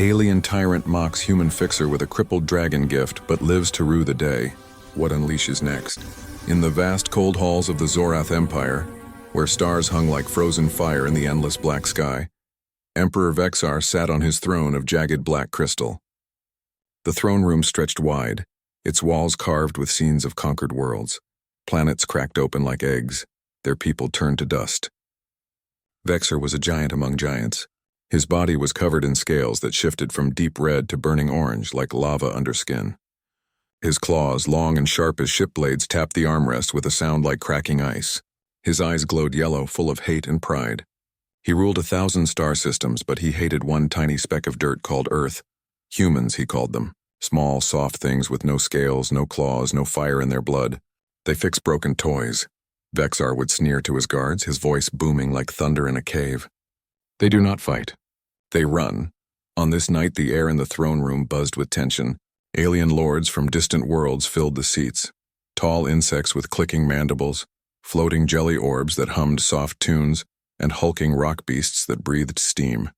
Alien Tyrant Mocks Human Fixer with a Crippled Dragon Gift, but lives to rue the day. What unleashes next? In the vast cold halls of the Zorath Empire, where stars hung like frozen fire in the endless black sky, Emperor Vexar sat on his throne of jagged black crystal. The throne room stretched wide, its walls carved with scenes of conquered worlds. Planets cracked open like eggs, their people turned to dust. Vexar was a giant among giants. His body was covered in scales that shifted from deep red to burning orange like lava under skin. His claws, long and sharp as ship blades, tapped the armrest with a sound like cracking ice. His eyes glowed yellow, full of hate and pride. He ruled 1,000 star systems, but he hated one tiny speck of dirt called Earth. Humans, he called them. Small, soft things with no scales, no claws, no fire in their blood. They fix broken toys. Vexar would sneer to his guards, his voice booming like thunder in a cave. They do not fight. They run. On this night, the air in the throne room buzzed with tension. Alien lords from distant worlds filled the seats. Tall insects with clicking mandibles, floating jelly orbs that hummed soft tunes, and hulking rock beasts that breathed steam.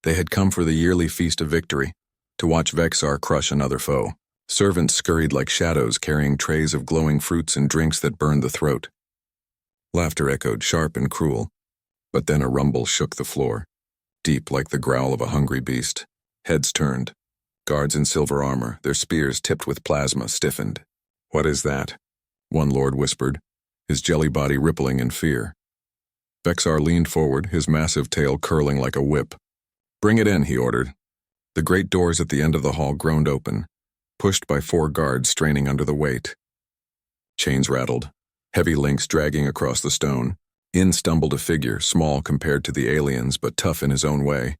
They had come for the yearly feast of victory, to watch Vexar crush another foe. Servants scurried like shadows, carrying trays of glowing fruits and drinks that burned the throat. Laughter echoed, sharp and cruel, but then a rumble shook the floor. Deep like the growl of a hungry beast. Heads turned. Guards in silver armor, their spears tipped with plasma, stiffened. "What is that?" one lord whispered, his jelly body rippling in fear. Vexar leaned forward, his massive tail curling like a whip. "Bring it in," he ordered. The great doors at the end of the hall groaned open, pushed by 4 guards straining under the weight. Chains rattled, heavy links dragging across the stone. In stumbled a figure, small compared to the aliens, but tough in his own way.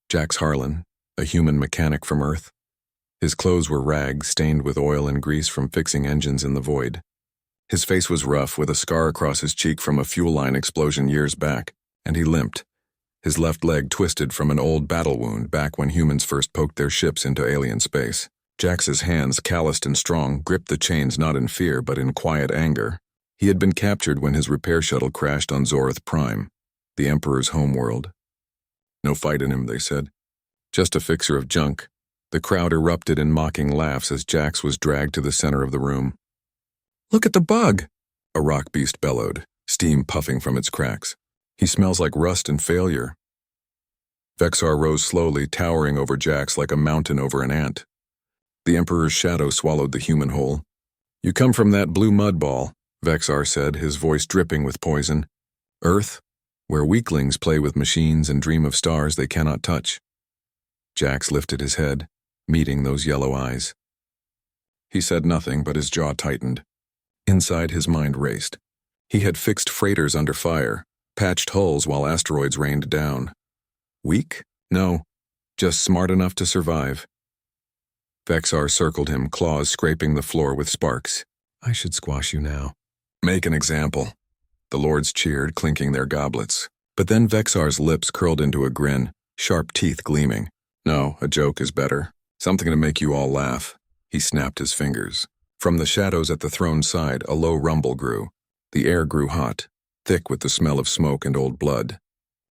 Jax Harlan, a human mechanic from Earth. His clothes were rags, stained with oil and grease from fixing engines in the void. His face was rough, with a scar across his cheek from a fuel line explosion years back, and he limped. His left leg twisted from an old battle wound back when humans first poked their ships into alien space. Jax's hands, calloused and strong, gripped the chains not in fear but in quiet anger. He had been captured when his repair shuttle crashed on Zorath Prime, the Emperor's homeworld. No fight in him, they said. Just a fixer of junk. The crowd erupted in mocking laughs as Jax was dragged to the center of the room. "Look at the bug!" a rock beast bellowed, steam puffing from its cracks. "He smells like rust and failure." Vexar rose slowly, towering over Jax like a mountain over an ant. The Emperor's shadow swallowed the human whole. "You come from that blue mud ball," Vexar said, his voice dripping with poison. "Earth, where weaklings play with machines and dream of stars they cannot touch." Jax lifted his head, meeting those yellow eyes. He said nothing, but his jaw tightened. Inside, his mind raced. He had fixed freighters under fire, patched hulls while asteroids rained down. Weak? No, just smart enough to survive. Vexar circled him, claws scraping the floor with sparks. "I should squash you now." "Make an example." The lords cheered, clinking their goblets. But then Vexar's lips curled into a grin, sharp teeth gleaming. "No, a joke is better. Something to make you all laugh." He snapped his fingers. From the shadows at the throne's side, a low rumble grew. The air grew hot, thick with the smell of smoke and old blood.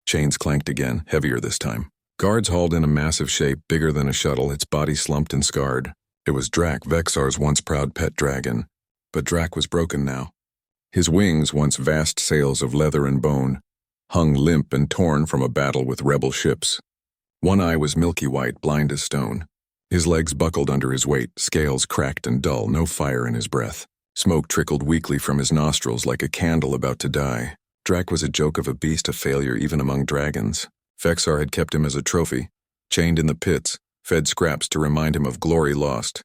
Chains clanked again, heavier this time. Guards hauled in a massive shape, bigger than a shuttle, its body slumped and scarred. It was Drak, Vexar's once proud pet dragon. But Drak was broken now. His wings, once vast sails of leather and bone, hung limp and torn from a battle with rebel ships. One eye was milky white, blind as stone. His legs buckled under his weight, scales cracked and dull, no fire in his breath. Smoke trickled weakly from his nostrils like a candle about to die. Drak was a joke of a beast, a failure even among dragons. Vexar had kept him as a trophy, chained in the pits, fed scraps to remind him of glory lost.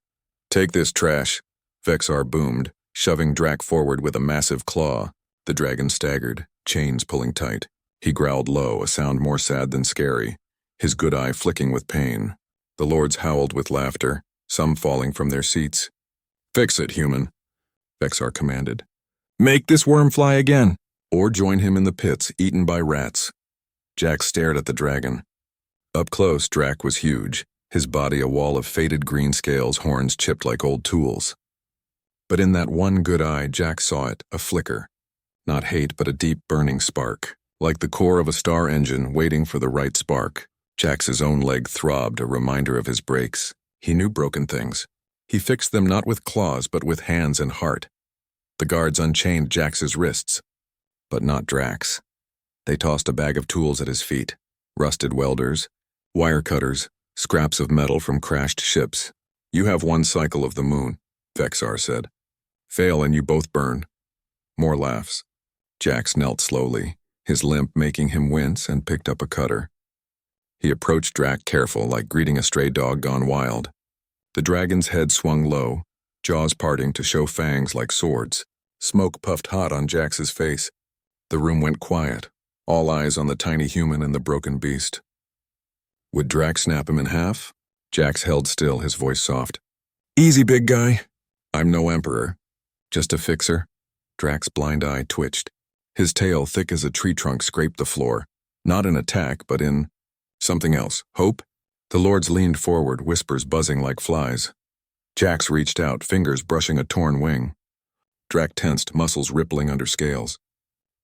"Take this trash," Vexar boomed, shoving Drak forward with a massive claw. The dragon staggered, chains pulling tight. He growled low, a sound more sad than scary, his good eye flicking with pain. The lords howled with laughter, some falling from their seats. "Fix it, human," Vexar commanded. "Make this worm fly again, or join him in the pits, eaten by rats." Jax stared at the dragon. Up close, Drak was huge, his body a wall of faded green scales, horns chipped like old tools. But in that one good eye, Jax saw it, a flicker. Not hate, but a deep burning spark, like the core of a star engine waiting for the right spark. Jax's own leg throbbed, a reminder of his breaks. He knew broken things. He fixed them not with claws, but with hands and heart. The guards unchained Jax's wrists, but not Drak's. They tossed a bag of tools at his feet. Rusted welders, wire cutters, scraps of metal from crashed ships. "You have one cycle of the moon," Vexar said. "Fail and you both burn." More laughs. Jax knelt slowly, his limp making him wince, and picked up a cutter. He approached Drak careful, like greeting a stray dog gone wild. The dragon's head swung low, jaws parting to show fangs like swords. Smoke puffed hot on Jax's face. The room went quiet, all eyes on the tiny human and the broken beast. Would Drak snap him in half? Jax held still, his voice soft. "Easy, big guy. I'm no emperor. Just a fixer." Drak's blind eye twitched. His tail, thick as a tree trunk, scraped the floor. Not in attack, but in something else. Hope? The lords leaned forward, whispers buzzing like flies. Jax reached out, fingers brushing a torn wing. Drak tensed, muscles rippling under scales.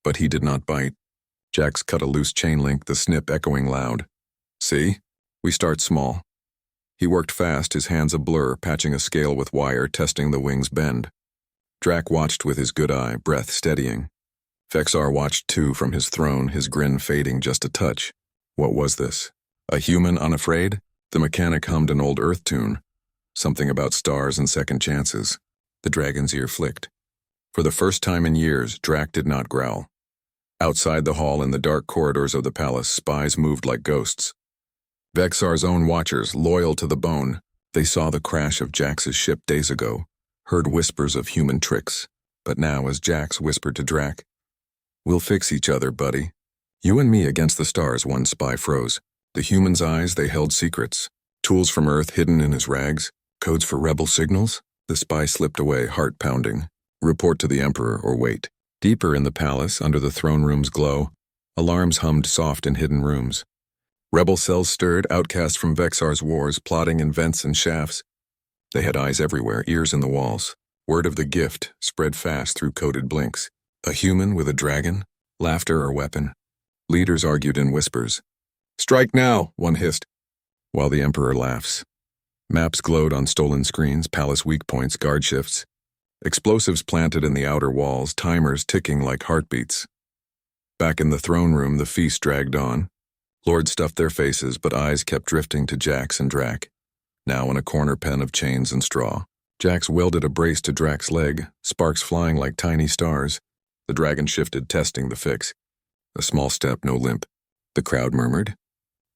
But he did not bite. Jax cut a loose chain link, the snip echoing loud. "See? We start small." He worked fast, his hands a blur, patching a scale with wire, testing the wing's bend. Drak watched with his good eye, breath steadying. Vexar watched too from his throne, his grin fading just a touch. What was this? A human unafraid? The mechanic hummed an old Earth tune. Something about stars and second chances. The dragon's ear flicked. For the first time in years, Drak did not growl. Outside the hall in the dark corridors of the palace, spies moved like ghosts. Vexar's own watchers, loyal to the bone, they saw the crash of Jax's ship days ago, heard whispers of human tricks. But now, as Jax whispered to Drak, "We'll fix each other, buddy. You and me against the stars," one spy froze. The human's eyes, they held secrets. Tools from Earth hidden in his rags, codes for rebel signals. The spy slipped away, heart pounding. Report to the Emperor or wait. Deeper in the palace, under the throne room's glow, alarms hummed soft in hidden rooms. Rebel cells stirred, outcasts from Vexar's wars, plotting in vents and shafts. They had eyes everywhere, ears in the walls. Word of the gift spread fast through coded blinks. A human with a dragon? Laughter or weapon? Leaders argued in whispers. "Strike now," one hissed, while the Emperor laughs. Maps glowed on stolen screens, palace weak points, guard shifts. Explosives planted in the outer walls, timers ticking like heartbeats. Back in the throne room, the feast dragged on. Lords stuffed their faces, but eyes kept drifting to Jax and Drak, now in a corner pen of chains and straw. Jax welded a brace to Drak's leg, sparks flying like tiny stars. The dragon shifted, testing the fix. A small step, no limp. The crowd murmured.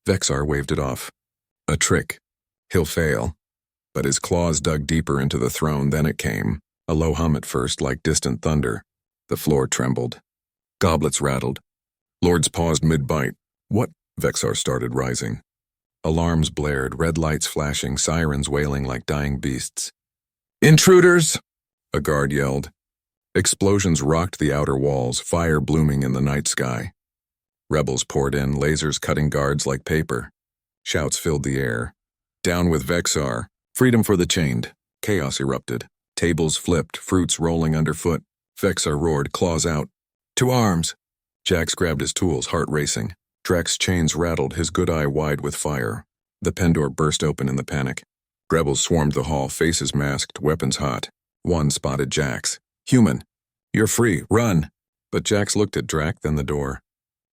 Vexar waved it off. A trick. He'll fail. But his claws dug deeper into the throne, then it came. A low hum at first, like distant thunder. The floor trembled. Goblets rattled. Lords paused mid-bite. "What?" Vexar started, rising. Alarms blared, red lights flashing, sirens wailing like dying beasts. "Intruders!" a guard yelled. Explosions rocked the outer walls, fire blooming in the night sky. Rebels poured in, lasers cutting guards like paper. Shouts filled the air. "Down with Vexar! Freedom for the chained!" Chaos erupted. Tables flipped, fruits rolling underfoot. Vexar roared, claws out. "To arms!" Jax grabbed his tools, heart racing. Drak's chains rattled, his good eye wide with fire. The pen door burst open in the panic. Rebels swarmed the hall, faces masked, weapons hot. One spotted Jax. "Human! You're free, run!" But Jax looked at Drak, then the door.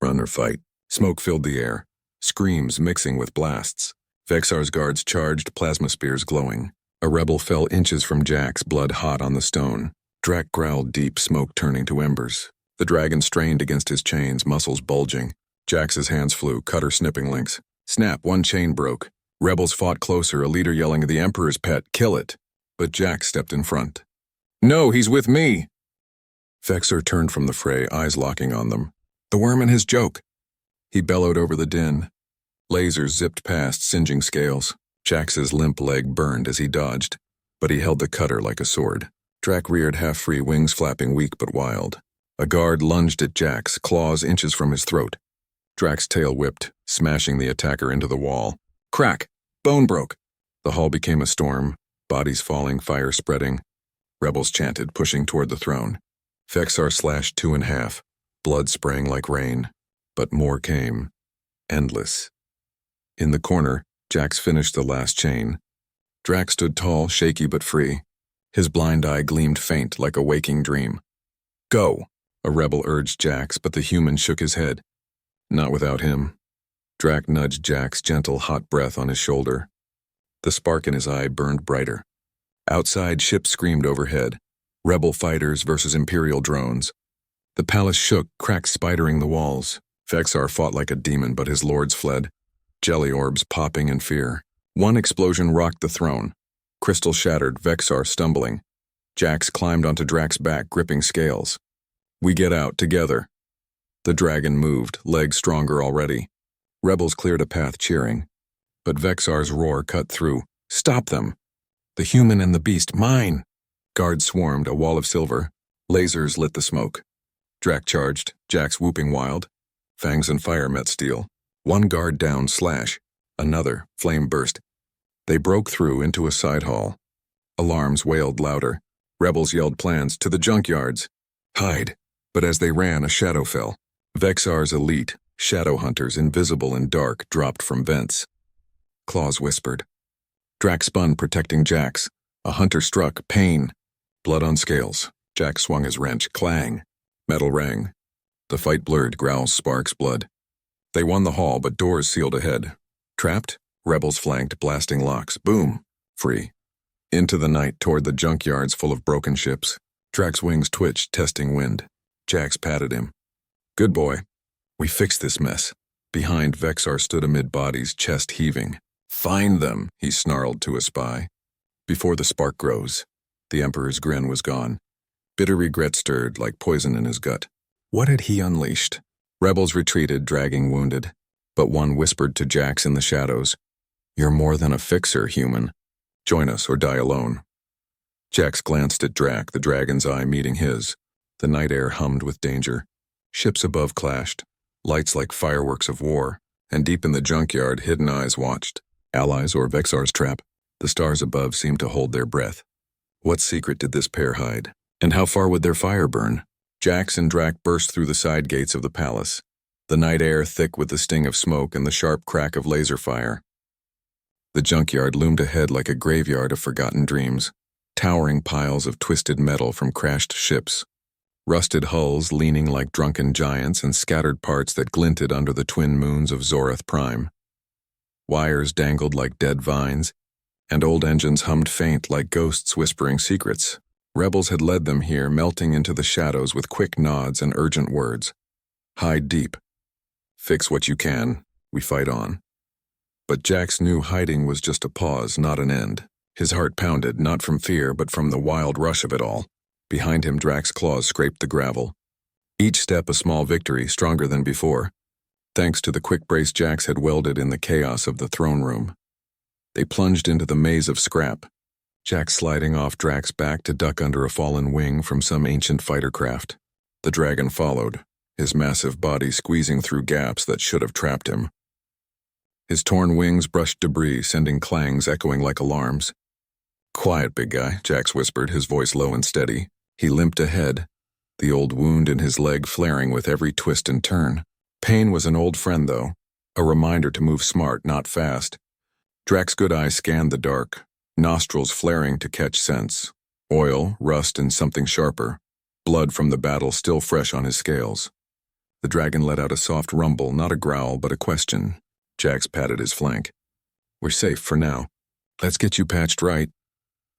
Run or fight. Smoke filled the air. Screams mixing with blasts. Vexar's guards charged, plasma spears glowing. A rebel fell inches from Jax, blood hot on the stone. Drak growled deep, smoke turning to embers. The dragon strained against his chains, muscles bulging. Jax's hands flew, cutter snipping links. Snap, one chain broke. Rebels fought closer, a leader yelling, "The Emperor's pet, kill it!" But Jax stepped in front. "No, he's with me!" Vexar turned from the fray, eyes locking on them. "The worm and his joke!" He bellowed over the din. Lasers zipped past, singeing scales. Jax's limp leg burned as he dodged, but he held the cutter like a sword. Drak reared half-free, wings flapping weak but wild. A guard lunged at Jax, claws inches from his throat. Drak's tail whipped, smashing the attacker into the wall. Crack! Bone broke! The hall became a storm, bodies falling, fire spreading. Rebels chanted, pushing toward the throne. Vexar slashed two in half, blood spraying like rain. But more came. Endless. In the corner, Jax finished the last chain. Drak stood tall, shaky but free. His blind eye gleamed faint like a waking dream. "Go," a rebel urged Jax, but the human shook his head. Not without him. Drak nudged Jack's gentle, hot breath on his shoulder. The spark in his eye burned brighter. Outside, ships screamed overhead. Rebel fighters versus Imperial drones. The palace shook, cracks spidering the walls. Vexar fought like a demon, but his lords fled. Jelly orbs popping in fear. One explosion rocked the throne. Crystal shattered, Vexar stumbling. Jax climbed onto Drak's back, gripping scales. "We get out, together." The dragon moved, legs stronger already. Rebels cleared a path, cheering. But Vexar's roar cut through. "Stop them! The human and the beast, mine!" Guards swarmed, a wall of silver. Lasers lit the smoke. Drak charged, Jax whooping wild. Fangs and fire met steel. One guard down, slash. Another, flame burst. They broke through into a side hall. Alarms wailed louder. Rebels yelled plans, "To the junkyards!" "Hide!" But as they ran, a shadow fell. Vexar's elite, shadow hunters, invisible and dark, dropped from vents. Claws whispered. Drak spun, protecting Jax. A hunter struck, pain. Blood on scales. Jax swung his wrench, clang. Metal rang. The fight blurred, growls, sparks, blood. They won the hall, but doors sealed ahead. Trapped? Rebels flanked, blasting locks. Boom! Free. Into the night, toward the junkyards full of broken ships. Drak's wings twitched, testing wind. Jax patted him. "Good boy. We fixed this mess." Behind, Vexar stood amid bodies, chest heaving. "Find them," he snarled to a spy. Before the spark grows. The Emperor's grin was gone. Bitter regret stirred like poison in his gut. What had he unleashed? Rebels retreated, dragging wounded. But one whispered to Jax in the shadows, "You're more than a fixer, human. Join us or die alone." Jax glanced at Drak, the dragon's eye meeting his. The night air hummed with danger. Ships above clashed, lights like fireworks of war, and deep in the junkyard, hidden eyes watched. Allies or Vexar's trap. The stars above seemed to hold their breath. What secret did this pair hide? And how far would their fire burn? Jax and Drak burst through the side gates of the palace, the night air thick with the sting of smoke and the sharp crack of laser fire. The junkyard loomed ahead like a graveyard of forgotten dreams, towering piles of twisted metal from crashed ships, rusted hulls leaning like drunken giants and scattered parts that glinted under the twin moons of Zorath Prime. Wires dangled like dead vines, and old engines hummed faint like ghosts whispering secrets. Rebels had led them here, melting into the shadows with quick nods and urgent words. Hide deep. Fix what you can. We fight on. But Jax knew hiding was just a pause, not an end. His heart pounded, not from fear, but from the wild rush of it all. Behind him, Drak's claws scraped the gravel. Each step a small victory, stronger than before, thanks to the quick brace Jax had welded in the chaos of the throne room. They plunged into the maze of scrap, Jax sliding off Drak's back to duck under a fallen wing from some ancient fighter craft. The dragon followed, his massive body squeezing through gaps that should have trapped him. His torn wings brushed debris, sending clangs echoing like alarms. "Quiet, big guy," Jax whispered, his voice low and steady. He limped ahead, the old wound in his leg flaring with every twist and turn. Pain was an old friend, though, a reminder to move smart, not fast. Drak's good eye scanned the dark, nostrils flaring to catch scents. Oil, rust, and something sharper. Blood from the battle still fresh on his scales. The dragon let out a soft rumble, not a growl, but a question. Jax patted his flank. "We're safe for now. Let's get you patched right."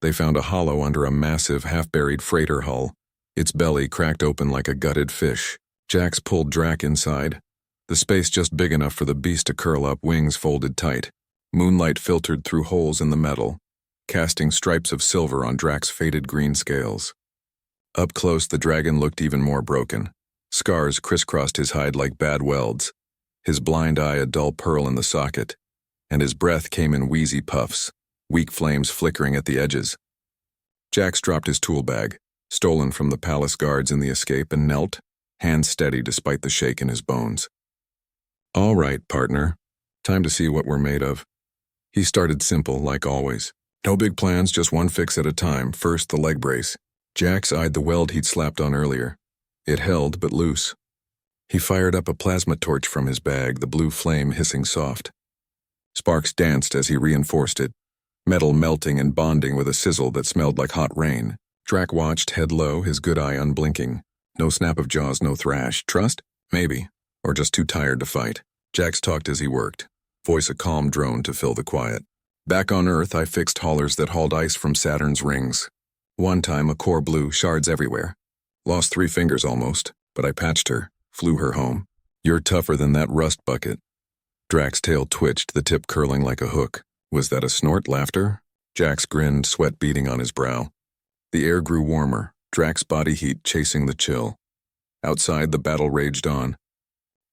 They found a hollow under a massive, half-buried freighter hull, its belly cracked open like a gutted fish. Jax pulled Drak inside, the space just big enough for the beast to curl up, wings folded tight. Moonlight filtered through holes in the metal, casting stripes of silver on Drak's faded green scales. Up close, the dragon looked even more broken. Scars crisscrossed his hide like bad welds, his blind eye a dull pearl in the socket, and his breath came in wheezy puffs, weak flames flickering at the edges. Jax dropped his tool bag, stolen from the palace guards in the escape, and knelt, hands steady despite the shake in his bones. "All right, partner. Time to see what we're made of." He started simple, like always. No big plans, just one fix at a time. First, the leg brace. Jax eyed the weld he'd slapped on earlier. It held, but loose. He fired up a plasma torch from his bag, the blue flame hissing soft. Sparks danced as he reinforced it, metal melting and bonding with a sizzle that smelled like hot rain. Drak watched, head low, his good eye unblinking. No snap of jaws, no thrash. Trust? Maybe. Or just too tired to fight. Jax talked as he worked, voice a calm drone to fill the quiet. Back on Earth, I fixed haulers that hauled ice from Saturn's rings. One time, a core blew, shards everywhere. Lost 3 fingers almost, but I patched her, flew her home. You're tougher than that rust bucket. Drak's tail twitched, the tip curling like a hook. Was that a snort, laughter? Jax grinned, sweat beading on his brow. The air grew warmer, Drak's body heat chasing the chill. Outside, the battle raged on.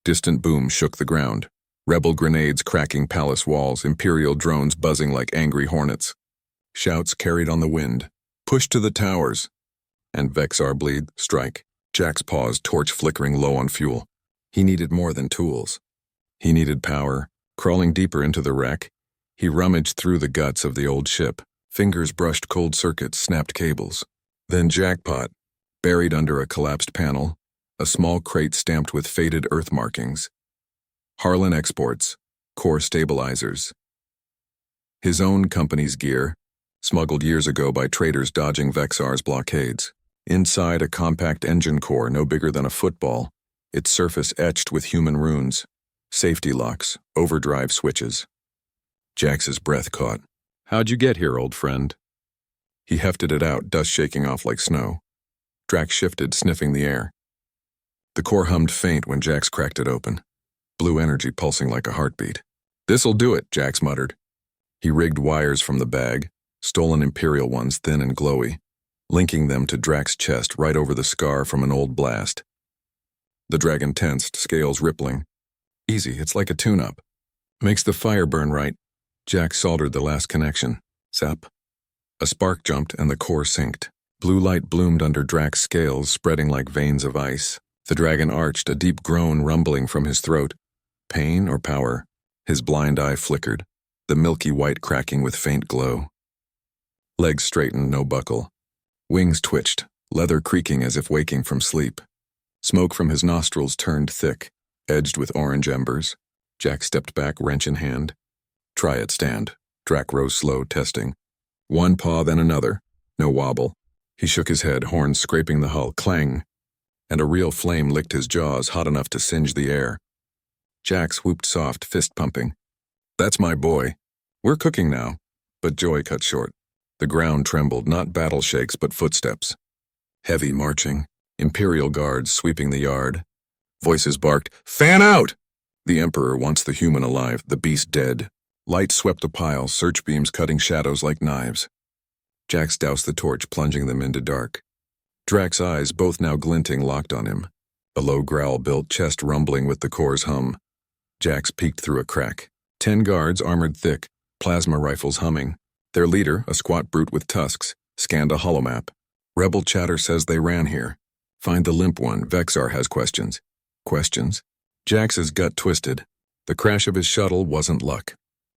Distant booms shook the ground. Rebel grenades cracking palace walls, Imperial drones buzzing like angry hornets. Shouts carried on the wind. Push to the towers. And Vexar bleed, strike. Jax paused, torch flickering low on fuel. He needed more than tools. He needed power. Crawling deeper into the wreck, he rummaged through the guts of the old ship. Fingers brushed cold circuits, snapped cables. Then jackpot. Buried under a collapsed panel, a small crate stamped with faded earth markings. Harlan Exports, core stabilizers. His own company's gear, smuggled years ago by traders dodging Vexar's blockades. Inside, a compact engine core no bigger than a football, its surface etched with human runes. Safety locks, overdrive switches. Jax's breath caught. How'd you get here, old friend? He hefted it out, dust shaking off like snow. Drak shifted, sniffing the air. The core hummed faint when Jax cracked it open. Blue energy pulsing like a heartbeat. This'll do it, Jax muttered. He rigged wires from the bag, stolen Imperial ones thin and glowy, linking them to Drak's chest right over the scar from an old blast. The dragon tensed, scales rippling. Easy, it's like a tune-up. Makes the fire burn right. Jax soldered the last connection. Zap. A spark jumped and the core synced. Blue light bloomed under Drak's scales, spreading like veins of ice. The dragon arched, a deep groan rumbling from his throat. Pain or power? His blind eye flickered, the milky white cracking with faint glow. Legs straightened, no buckle. Wings twitched, leather creaking as if waking from sleep. Smoke from his nostrils turned thick, edged with orange embers. Jax stepped back, wrench in hand. Try it, stand. Drak rose slow, testing. One paw, then another. No wobble. He shook his head, horns scraping the hull, clang. And a real flame licked his jaws, hot enough to singe the air. Jax whooped soft, fist pumping. That's my boy. We're cooking now. But joy cut short. The ground trembled, not battle shakes, but footsteps. Heavy marching. Imperial guards sweeping the yard. Voices barked, "Fan out!" The Emperor wants the human alive, the beast dead. Light swept the pile, search beams cutting shadows like knives. Jax doused the torch, plunging them into dark. Drak's eyes, both now glinting, locked on him. A low growl built, chest rumbling with the core's hum. Jax peeked through a crack. 10 guards, armored thick, plasma rifles humming. Their leader, a squat brute with tusks, scanned a holomap. Rebel chatter says they ran here. Find the limp one, Vexar has questions. Questions? Jax's gut twisted. The crash of his shuttle wasn't luck.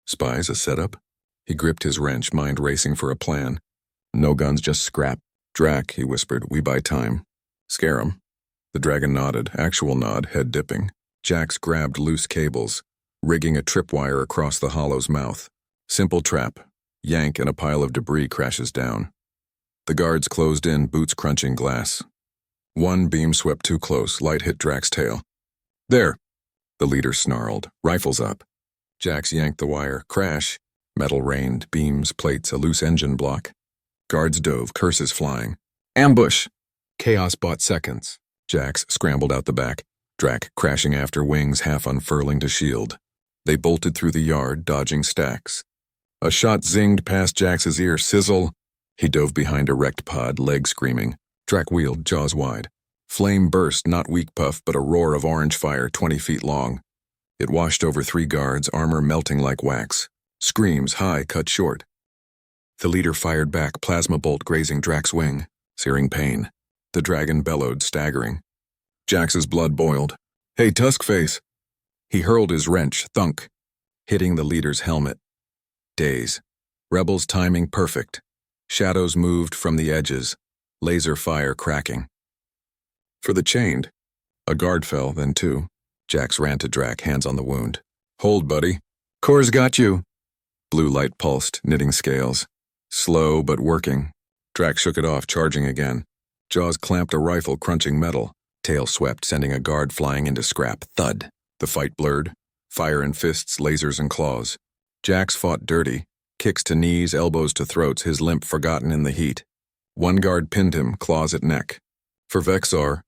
Spies, a setup? He gripped his wrench, mind racing for a plan. No guns, just scrap. Drak, he whispered, we buy time. Scare 'em. The dragon nodded, actual nod, head dipping. Jax grabbed loose cables, rigging a tripwire across the hollow's mouth. Simple trap. Yank and a pile of debris crashes down. The guards closed in, boots crunching glass. One beam swept too close, light hit Drak's tail. There! The leader snarled, rifles up. Jax yanked the wire, crash. Metal rained, beams, plates, a loose engine block. Guards dove, curses flying. Ambush! Chaos bought seconds. Jax scrambled out the back, Drak crashing after, wings half unfurling to shield. They bolted through the yard, dodging stacks. A shot zinged past Jax's ear, sizzle. He dove behind a wrecked pod, legs screaming. Drak wheeled, jaws wide. Flame burst, not weak puff, but a roar of orange fire 20 feet long. It washed over 3 guards, armor melting like wax. Screams, high, cut short. The leader fired back, plasma bolt grazing Drak's wing, searing pain. The dragon bellowed, staggering. Jax's blood boiled. Hey, Tuskface! He hurled his wrench, thunk, hitting the leader's helmet. Daze. Rebels' timing perfect. Shadows moved from the edges, laser fire cracking. For the chained. A guard fell, then 2. Jax ran to Drak, hands on the wound. Hold, buddy. Core's got you. Blue light pulsed, knitting scales. Slow but working. Drak shook it off, charging again. Jaws clamped a rifle, crunching metal. Tail swept, sending a guard flying into scrap. Thud. The fight blurred. Fire and fists, lasers and claws. Jax fought dirty. Kicks to knees, elbows to throats, his limp forgotten in the heat. One guard pinned him, claws at neck. For Vexar,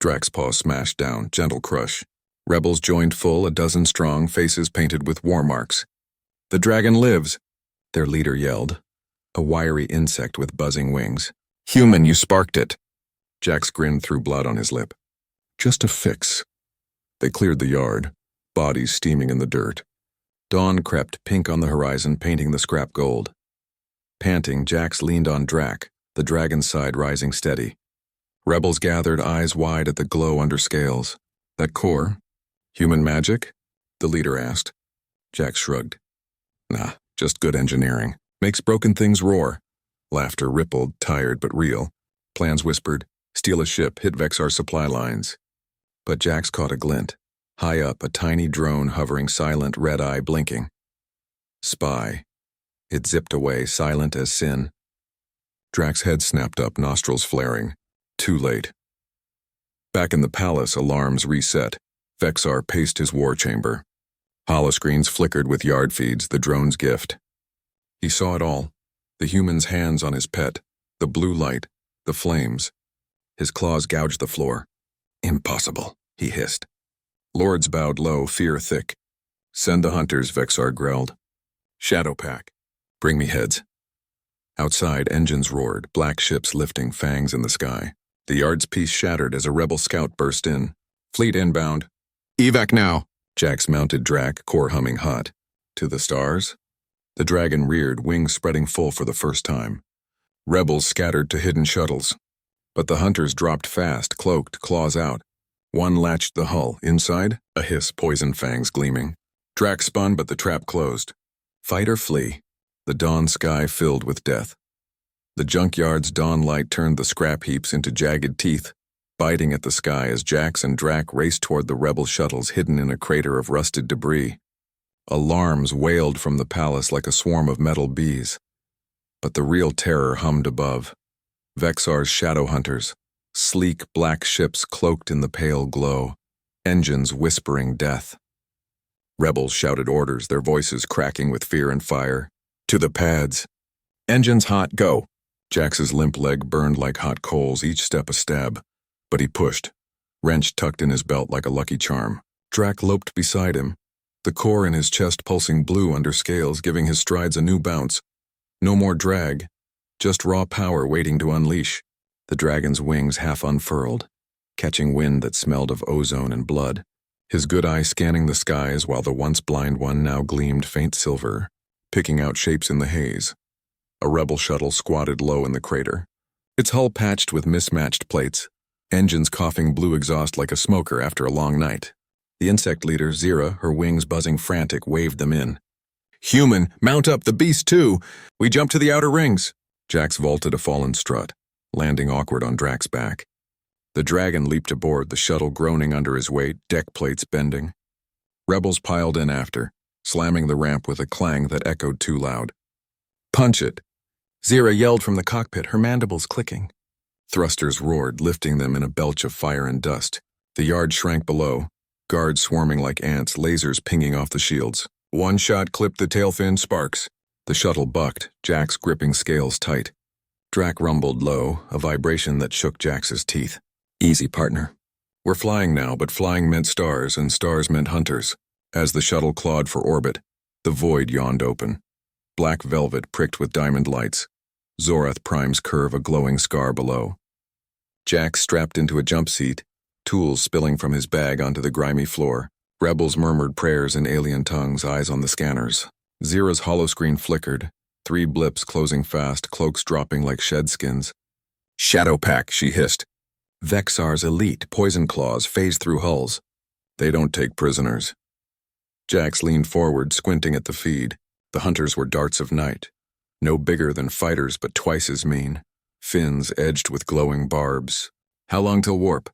Drak's paw smashed down, gentle crush. Rebels joined full, a dozen strong, faces painted with war marks. The dragon lives, their leader yelled. A wiry insect with buzzing wings. Human, you sparked it. Jax grinned through blood on his lip. Just a fix. They cleared the yard, bodies steaming in the dirt. Dawn crept, pink on the horizon, painting the scrap gold. Panting, Jax leaned on Drak, the dragon's side rising steady. Rebels gathered, eyes wide at the glow under scales. That core? Human magic? The leader asked. Jax shrugged. Nah, just good engineering. Makes broken things roar. Laughter rippled, tired but real. Plans whispered, steal a ship, hit Vexar's supply lines. But Jax caught a glint. High up, a tiny drone hovering, silent, red eye blinking. Spy. It zipped away, silent as sin. Drak's head snapped up, nostrils flaring. Too late. Back in the palace, alarms reset. Vexar paced his war chamber. Holoscreens flickered with yard feeds, the drone's gift. He saw it all. The human's hands on his pet, the blue light, the flames. His claws gouged the floor. Impossible, he hissed. Lords bowed low, fear thick. Send the hunters, Vexar growled. Shadow pack. Bring me heads. Outside, engines roared, black ships lifting, fangs in the sky. The yard's piece shattered as a rebel scout burst in. Fleet inbound. Evac now. Jax mounted Drak, core humming hot. To the stars? The dragon reared, wings spreading full for the first time. Rebels scattered to hidden shuttles. But the hunters dropped fast, cloaked, claws out. One latched the hull. Inside, a hiss, poison fangs gleaming. Drak spun, but the trap closed. Fight or flee. The dawn sky filled with death. The junkyard's dawn light turned the scrap heaps into jagged teeth, biting at the sky as Jax and Drak raced toward the rebel shuttles hidden in a crater of rusted debris. Alarms wailed from the palace like a swarm of metal bees. But the real terror hummed above. Vexar's shadow hunters, sleek black ships cloaked in the pale glow, engines whispering death. Rebels shouted orders, their voices cracking with fear and fire. To the pads. Engines hot, go. Jax's limp leg burned like hot coals, each step a stab. But he pushed, wrench tucked in his belt like a lucky charm. Drak loped beside him, the core in his chest pulsing blue under scales, giving his strides a new bounce. No more drag, just raw power waiting to unleash. The dragon's wings half unfurled, catching wind that smelled of ozone and blood. His good eye scanning the skies while the once blind one now gleamed faint silver, picking out shapes in the haze. A rebel shuttle squatted low in the crater, its hull patched with mismatched plates, engines coughing blue exhaust like a smoker after a long night. The insect leader, Zira, her wings buzzing frantic, waved them in. Human, mount up, the beast too! We jump to the outer rings! Jax vaulted a fallen strut, landing awkward on Drak's back. The dragon leaped aboard, the shuttle groaning under his weight, deck plates bending. Rebels piled in after, slamming the ramp with a clang that echoed too loud. Punch it! Zira yelled from the cockpit, her mandibles clicking. Thrusters roared, lifting them in a belch of fire and dust. The yard shrank below, guards swarming like ants, lasers pinging off the shields. One shot clipped the tail fin, sparks. The shuttle bucked, Jax gripping scales tight. Drak rumbled low, a vibration that shook Jax's teeth. Easy, partner. We're flying now, but flying meant stars, and stars meant hunters. As the shuttle clawed for orbit, the void yawned open. Black velvet pricked with diamond lights. Zorath Prime's curve a glowing scar below. Jax strapped into a jump seat, tools spilling from his bag onto the grimy floor. Rebels murmured prayers in alien tongues, eyes on the scanners. Zira's holoscreen flickered, 3 blips closing fast, cloaks dropping like shed skins. Shadow pack, she hissed. Vexar's elite, poison claws phased through hulls. They don't take prisoners. Jax leaned forward, squinting at the feed. The hunters were darts of night. No bigger than fighters, but twice as mean. Fins edged with glowing barbs. How long till warp?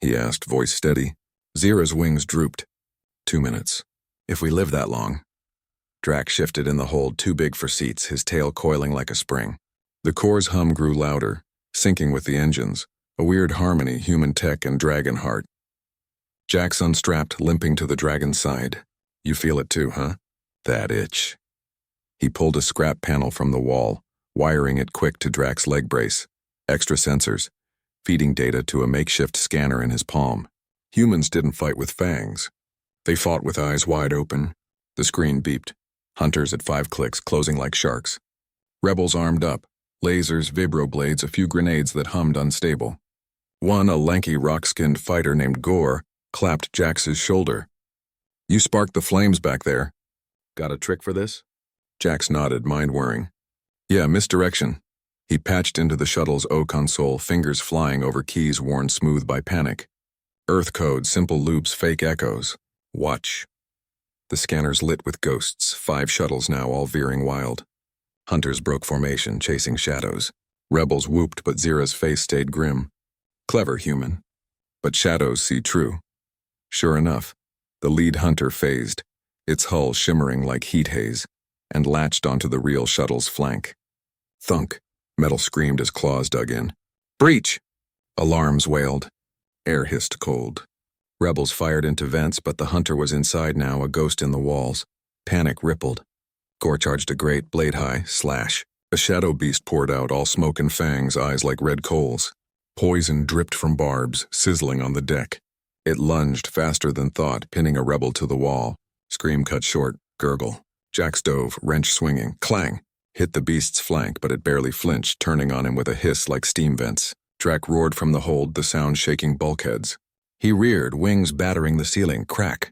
He asked, voice steady. Zira's wings drooped. 2 minutes. If we live that long. Drak shifted in the hold, too big for seats, his tail coiling like a spring. The core's hum grew louder, syncing with the engines, a weird harmony, human tech and dragon heart. Jax unstrapped, limping to the dragon's side. You feel it too, huh? That itch. He pulled a scrap panel from the wall, wiring it quick to Drak's leg brace. Extra sensors, feeding data to a makeshift scanner in his palm. Humans didn't fight with fangs. They fought with eyes wide open. The screen beeped. Hunters at 5 clicks, closing like sharks. Rebels armed up. Lasers, vibroblades, a few grenades that hummed unstable. One, a lanky rock-skinned fighter named Gore, clapped Jax's shoulder. You sparked the flames back there. Got a trick for this? Jax nodded, mind-whirring. Yeah, misdirection. He patched into the shuttle's O console, fingers flying over keys worn smooth by panic. Earth code, simple loops, fake echoes. Watch. The scanners lit with ghosts, 5 shuttles now, all veering wild. Hunters broke formation, chasing shadows. Rebels whooped, but Zira's face stayed grim. Clever human. But shadows see true. Sure enough, the lead hunter phased, its hull shimmering like heat haze, and latched onto the real shuttle's flank. Thunk. Metal screamed as claws dug in. Breach! Alarms wailed. Air hissed cold. Rebels fired into vents, but the hunter was inside now, a ghost in the walls. Panic rippled. Gore charged a great, blade high, slash. A shadow beast poured out, all smoke and fangs, eyes like red coals. Poison dripped from barbs, sizzling on the deck. It lunged faster than thought, pinning a rebel to the wall. Scream cut short, gurgle. Jax dove, wrench swinging, clang. Hit the beast's flank, but it barely flinched, turning on him with a hiss like steam vents. Drak roared from the hold, the sound shaking bulkheads. He reared, wings battering the ceiling, crack.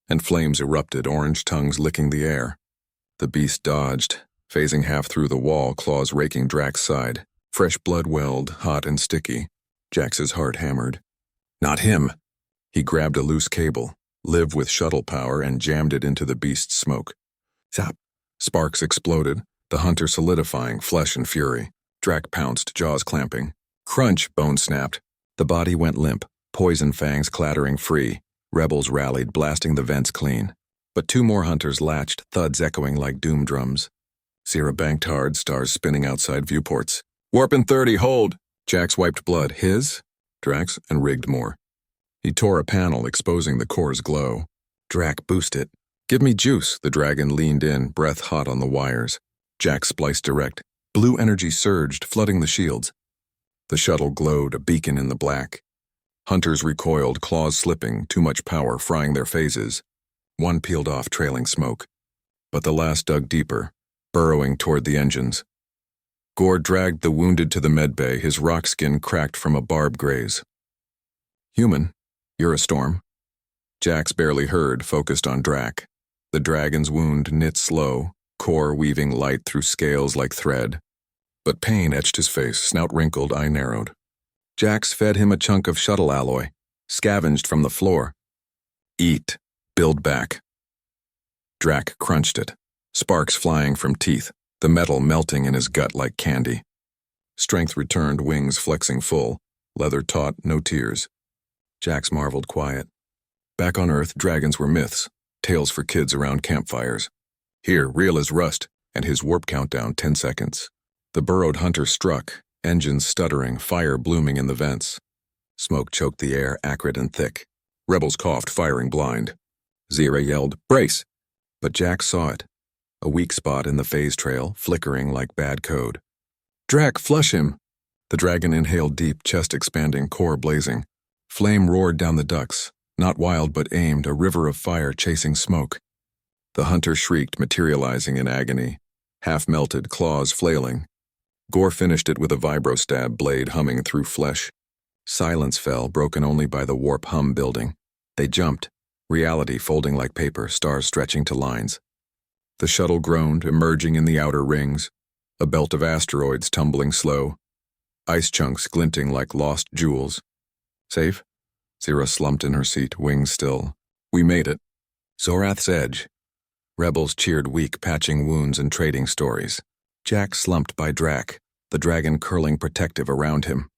And flames erupted, orange tongues licking the air. The beast dodged, phasing half through the wall, claws raking Drak's side. Fresh blood welled, hot and sticky. Jax's heart hammered. Not him. He grabbed a loose cable, live with shuttle power, and jammed it into the beast's smoke. Zap! Sparks exploded, the hunter solidifying, flesh and fury. Drak pounced, jaws clamping. Crunch! Bone snapped. The body went limp, poison fangs clattering free. Rebels rallied, blasting the vents clean. But 2 more hunters latched, thuds echoing like doom drums. Zira banked hard, stars spinning outside viewports. Warp in 30, hold! Jax wiped blood, his? Drak's, and rigged more. He tore a panel, exposing the core's glow. Drak boosted. Give me juice, the dragon leaned in, breath hot on the wires. Jax spliced direct. Blue energy surged, flooding the shields. The shuttle glowed, a beacon in the black. Hunters recoiled, claws slipping, too much power frying their phases. One peeled off, trailing smoke. But the last dug deeper, burrowing toward the engines. Gore dragged the wounded to the medbay, his rock skin cracked from a barb graze. Human, you're a storm. Jax barely heard, focused on Drak. The dragon's wound knit slow, core weaving light through scales like thread. But pain etched his face, snout wrinkled, eye narrowed. Jax fed him a chunk of shuttle alloy, scavenged from the floor. Eat, build back. Drak crunched it, sparks flying from teeth, the metal melting in his gut like candy. Strength returned, wings flexing full, leather taut, no tears. Jax marveled quiet. Back on Earth, dragons were myths, tales for kids around campfires. Here, real as rust, and his warp countdown 10 seconds. The burrowed hunter struck, engines stuttering, fire blooming in the vents. Smoke choked the air, acrid and thick. Rebels coughed, firing blind. Zira yelled, brace! But Jax saw it. A weak spot in the phase trail, flickering like bad code. Drak, flush him! The dragon inhaled deep, chest expanding, core blazing. Flame roared down the ducts, not wild but aimed, a river of fire chasing smoke. The hunter shrieked, materializing in agony. Half-melted, claws flailing. Gore finished it with a vibro-stab blade humming through flesh. Silence fell, broken only by the warp hum building. They jumped, reality folding like paper, stars stretching to lines. The shuttle groaned, emerging in the outer rings. A belt of asteroids tumbling slow. Ice chunks glinting like lost jewels. Safe? Zira slumped in her seat, wings still. We made it. Zorath's edge. Rebels cheered weak, patching wounds and trading stories. Jax slumped by Drak, the dragon curling protective around him.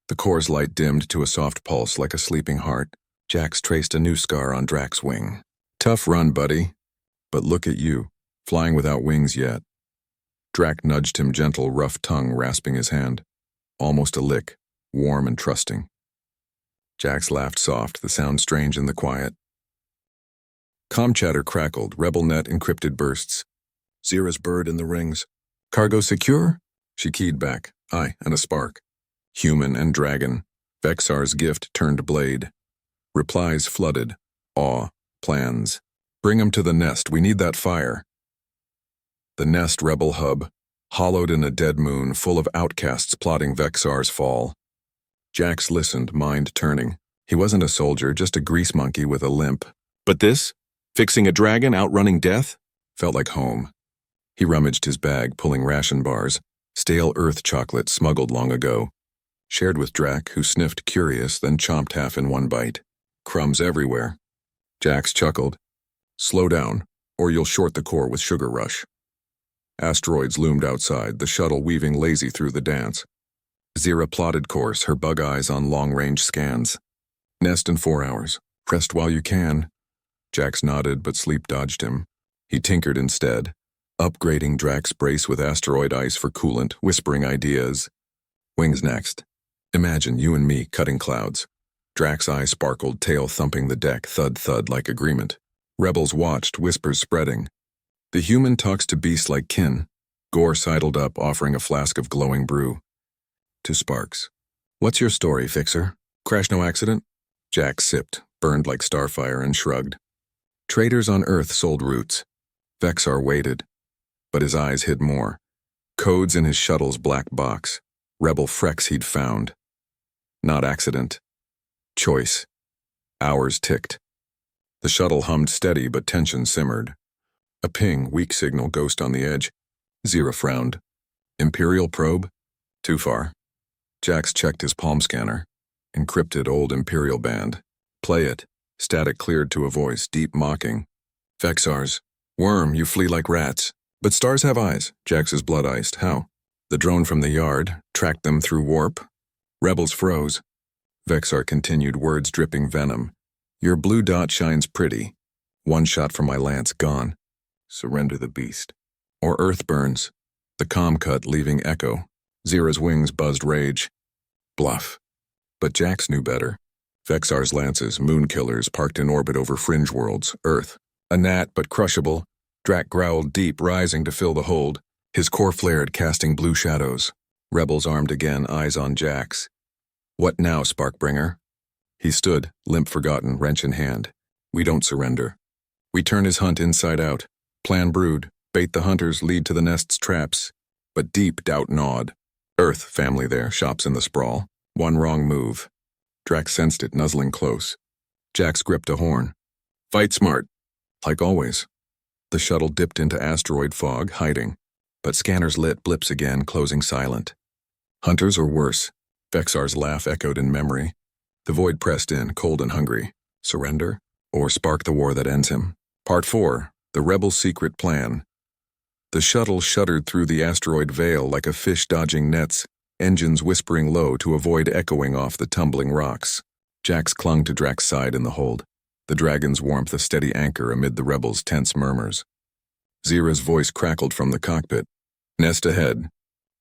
The core's light dimmed to a soft pulse like a sleeping heart. Jax traced a new scar on Drak's wing. Tough run, buddy. But look at you. flying without wings yet. Drak nudged him, gentle, rough tongue rasping his hand. Almost a lick, warm and trusting. Jax laughed soft, the sound strange in the quiet. Comm chatter crackled, rebel net encrypted bursts. Zira's bird in the rings. Cargo secure? She keyed back. Aye, and a spark. Human and dragon. Vexar's gift turned blade. Replies flooded. Awe. Plans. Bring 'em to the nest, we need that fire. The nest rebel hub, hollowed in a dead moon, full of outcasts plotting Vexar's fall. Jax listened, mind turning. He wasn't a soldier, just a grease monkey with a limp. But this? Fixing a dragon, outrunning death? Felt like home. He rummaged his bag, pulling ration bars, stale earth chocolate smuggled long ago. Shared with Drak, who sniffed curious, then chomped half in one bite. Crumbs everywhere. Jax chuckled. Slow down, or you'll short the core with sugar rush. Asteroids loomed outside, the shuttle weaving lazy through the dance. Zira plotted course, her bug eyes on long-range scans. Nest in 4 hours. Rest while you can. Jax nodded, but sleep dodged him. He tinkered instead, upgrading Drak's brace with asteroid ice for coolant, whispering ideas. Wings next. Imagine you and me cutting clouds. Drak's eye sparkled, tail thumping the deck, thud-thud like agreement. Rebels watched, whispers spreading. The human talks to beasts like kin. Gore sidled up, offering a flask of glowing brew. To Sparks. What's your story, Fixer? Crash no accident? Jack sipped, burned like starfire, and shrugged. Traders on Earth sold roots. Vexar waited, but his eyes hid more. Codes in his shuttle's black box. Rebel frex he'd found. Not accident. Choice. Hours ticked. The shuttle hummed steady, but tension simmered. A ping, weak signal, ghost on the edge. Zira frowned. Imperial probe? Too far. Jax checked his palm scanner. Encrypted old Imperial band. Play it. Static cleared to a voice, deep mocking. Vexar's. Worm, you flee like rats. But stars have eyes. Jax's blood iced. How? The drone from the yard tracked them through warp. Rebels froze. Vexar continued, words dripping venom. Your blue dot shines pretty. One shot from my lance, gone. Surrender the beast. Or Earth burns. The comm cut, leaving echo. Zira's wings buzzed rage. Bluff. But Jax knew better. Vexar's lances, moon killers, parked in orbit over fringe worlds, Earth. A gnat, but crushable. Drak growled deep, rising to fill the hold. His core flared, casting blue shadows. Rebels armed again, eyes on Jax. What now, Sparkbringer? He stood, limp forgotten, wrench in hand. We don't surrender. We turn his hunt inside out. Plan brood, bait the hunters, lead to the nest's traps. But deep doubt gnawed. Earth, family there, shops in the sprawl. One wrong move. Drak sensed it, nuzzling close. Jax gripped a horn. Fight smart. Like always. The shuttle dipped into asteroid fog, hiding. But scanners lit, blips again, closing silent. Hunters or worse? Vexar's laugh echoed in memory. The void pressed in, cold and hungry. Surrender? Or spark the war that ends him? Part 4. The Rebel's Secret Plan. The shuttle shuddered through the asteroid veil like a fish dodging nets, engines whispering low to avoid echoing off the tumbling rocks. Jax clung to Drak's side in the hold, the dragon's warmth a steady anchor amid the rebels' tense murmurs. Zira's voice crackled from the cockpit. Nest ahead.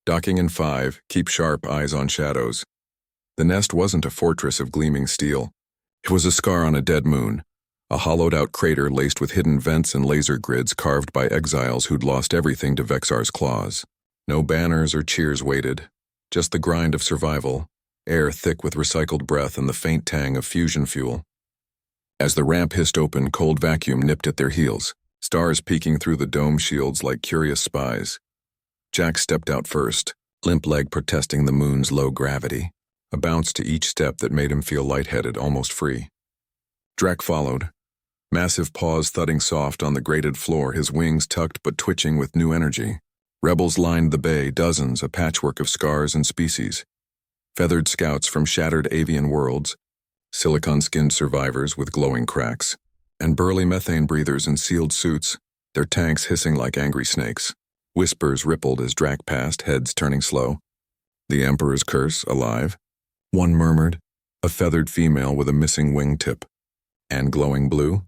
Docking in 5, keep sharp, eyes on shadows. The nest wasn't a fortress of gleaming steel. It was a scar on a dead moon. A hollowed-out crater laced with hidden vents and laser grids carved by exiles who'd lost everything to Vexar's claws. No banners or cheers waited, just the grind of survival, air thick with recycled breath and the faint tang of fusion fuel. As the ramp hissed open, cold vacuum nipped at their heels, stars peeking through the dome shields like curious spies. Jax stepped out first, limp leg protesting the moon's low gravity, a bounce to each step that made him feel lightheaded, almost free. Drak followed. Massive paws thudding soft on the grated floor, his wings tucked but twitching with new energy. Rebels lined the bay, dozens, a patchwork of scars and species. Feathered scouts from shattered avian worlds, silicon-skinned survivors with glowing cracks, and burly methane breathers in sealed suits, their tanks hissing like angry snakes. Whispers rippled as Drak passed, heads turning slow. The Emperor's curse, alive. One murmured, a feathered female with a missing wingtip. And glowing blue?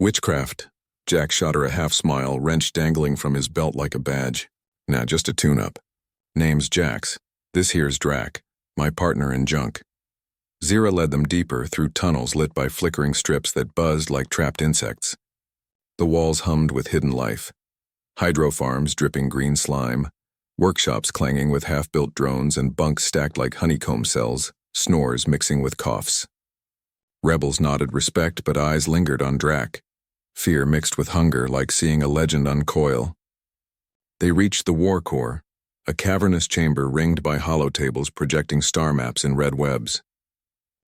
Witchcraft. Jack shot her a half-smile, wrench dangling from his belt like a badge. Nah, just a tune-up. Name's Jax. This here's Drak, my partner in junk. Zira led them deeper through tunnels lit by flickering strips that buzzed like trapped insects. The walls hummed with hidden life. Hydro farms dripping green slime, workshops clanging with half-built drones and bunks stacked like honeycomb cells, snores mixing with coughs. Rebels nodded respect, but eyes lingered on Drak. Fear mixed with hunger, like seeing a legend uncoil. They reached the war core, a cavernous chamber ringed by hollow tables projecting star maps in red webs.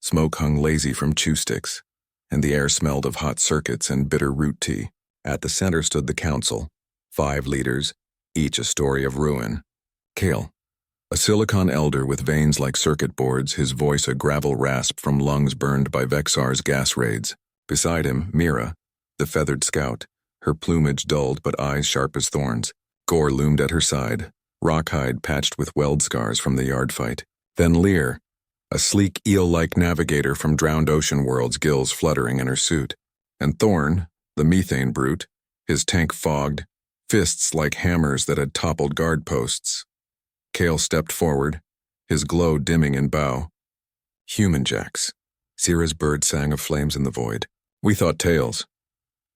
Smoke hung lazy from chew sticks, and the air smelled of hot circuits and bitter root tea. At the center stood the council, 5 leaders, each a story of ruin. Kale, a silicon elder with veins like circuit boards, his voice a gravel rasp from lungs burned by Vexar's gas raids. Beside him, Mira, the feathered scout, her plumage dulled but eyes sharp as thorns. Gore loomed at her side, rawhide patched with weld scars from the yard fight. Then Lear, a sleek eel-like navigator from drowned ocean worlds, gills fluttering in her suit. And Thorn, the methane brute, his tank fogged, fists like hammers that had toppled guard posts. Kale stepped forward, his glow dimming in bow. Human Jax. Zira's bird sang of flames in the void. We thought tales.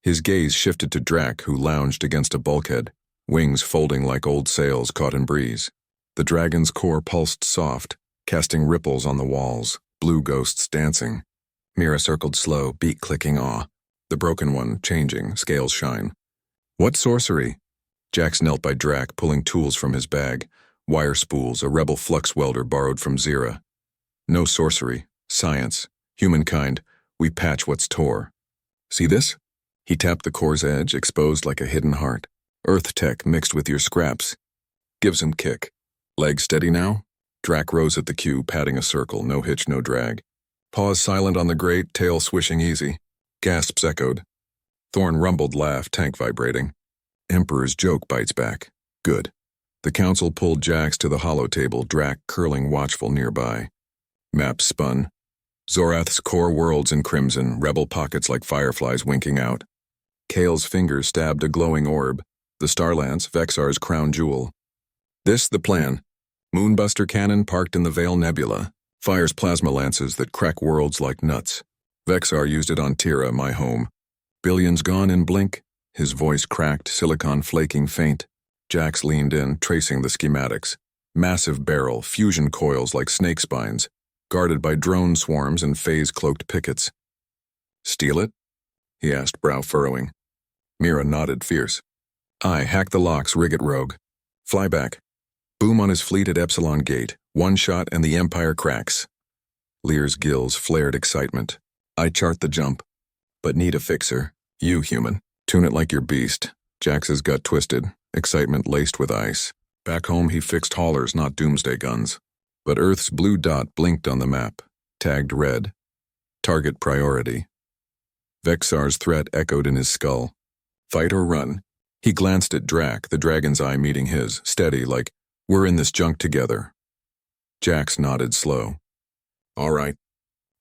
His gaze shifted to Drak, who lounged against a bulkhead, wings folding like old sails caught in breeze. The dragon's core pulsed soft, casting ripples on the walls, blue ghosts dancing. Mira circled slow, beak clicking awe. The broken one changing, scales shine. What sorcery? Jax knelt by Drak, pulling tools from his bag, wire spools, a rebel flux welder borrowed from Zira. No sorcery, science, humankind, we patch what's tore. See this? He tapped the core's edge, exposed like a hidden heart. Earth tech mixed with your scraps. Gives him kick. Leg steady now? Drak rose at the cue, patting a circle, no hitch, no drag. Paws silent on the grate, tail swishing easy. Gasps echoed. Thorn rumbled, laugh, tank vibrating. Emperor's joke bites back. Good. The council pulled Jax to the hollow table, Drak curling watchful nearby. Maps spun. Zorath's core worlds in crimson, rebel pockets like fireflies winking out. Kale's fingers stabbed a glowing orb, the Starlance, Vexar's crown jewel. This the plan. Moonbuster cannon parked in the Veil Nebula, fires plasma lances that crack worlds like nuts. Vexar used it on Tira, my home. Billions gone in blink, his voice cracked, silicon flaking faint. Jax leaned in, tracing the schematics. Massive barrel, fusion coils like snake spines, guarded by drone swarms and phase-cloaked pickets. Steal it? He asked, brow furrowing. Mira nodded fierce. Aye, hack the locks, rig it rogue. Fly back. Boom on his fleet at Epsilon Gate. One shot and the Empire cracks. Lear's gills flared excitement. I chart the jump. But need a fixer. You, human. Tune it like your beast. Jax's gut twisted, excitement laced with ice. Back home he fixed haulers, not doomsday guns. But Earth's blue dot blinked on the map, tagged red. Target priority. Vexar's threat echoed in his skull. Fight or run? He glanced at Drak, the dragon's eye meeting his, steady, like, we're in this junk together. Jax nodded slow. All right,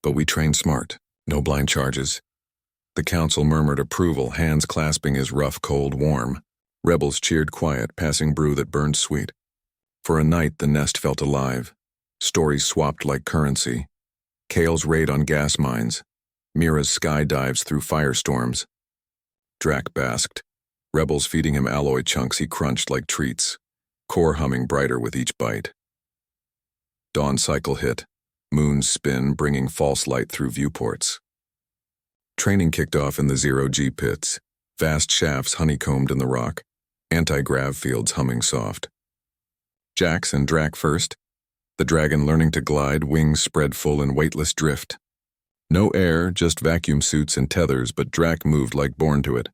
but we trained smart, no blind charges. The council murmured approval, hands clasping his rough, cold, warm. Rebels cheered quiet, passing brew that burned sweet. For a night, the nest felt alive. Stories swapped like currency. Kale's raid on gas mines. Mira's sky dives through firestorms. Drak basked. Rebels feeding him alloy chunks he crunched like treats. Core humming brighter with each bite. Dawn cycle hit. Moons spin, bringing false light through viewports. Training kicked off in the zero-G pits. Vast shafts honeycombed in the rock. Anti-grav fields humming soft. Jax and Drak first. The dragon learning to glide, wings spread full in weightless drift. No air, just vacuum suits and tethers, but Drak moved like born to it.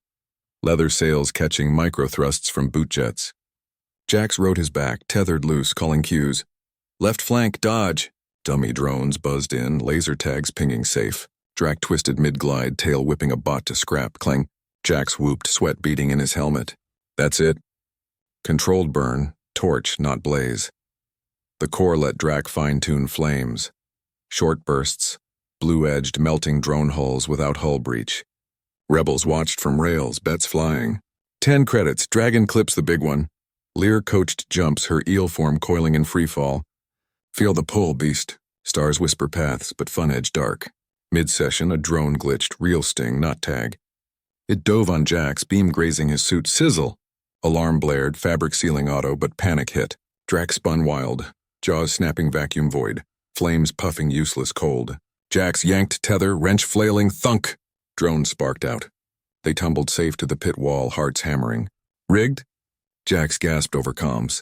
Leather sails catching micro-thrusts from boot jets. Jax rode his back, tethered loose, calling cues. Left flank, dodge! Dummy drones buzzed in, laser tags pinging safe. Drak twisted mid-glide, tail whipping a bot to scrap, clang. Jax whooped, sweat beading in his helmet. That's it. Controlled burn, torch, not blaze. The core let Drak fine-tune flames. Short bursts, blue-edged, melting drone hulls without hull breach. Rebels watched from rails, bets flying. 10 credits, Dragon clips the big one. Lear coached jumps, her eel form coiling in freefall. Feel the pull, beast. Stars whisper paths, but fun edge dark. Mid-session, a drone glitched, real sting, not tag. It dove on Jax, beam grazing his suit, sizzle. Alarm blared, fabric sealing auto, but panic hit. Drak spun wild, jaws snapping vacuum void, flames puffing useless cold. Jax yanked tether, wrench flailing, thunk. Drone sparked out. They tumbled safe to the pit wall, hearts hammering. Rigged? Jax gasped over comms.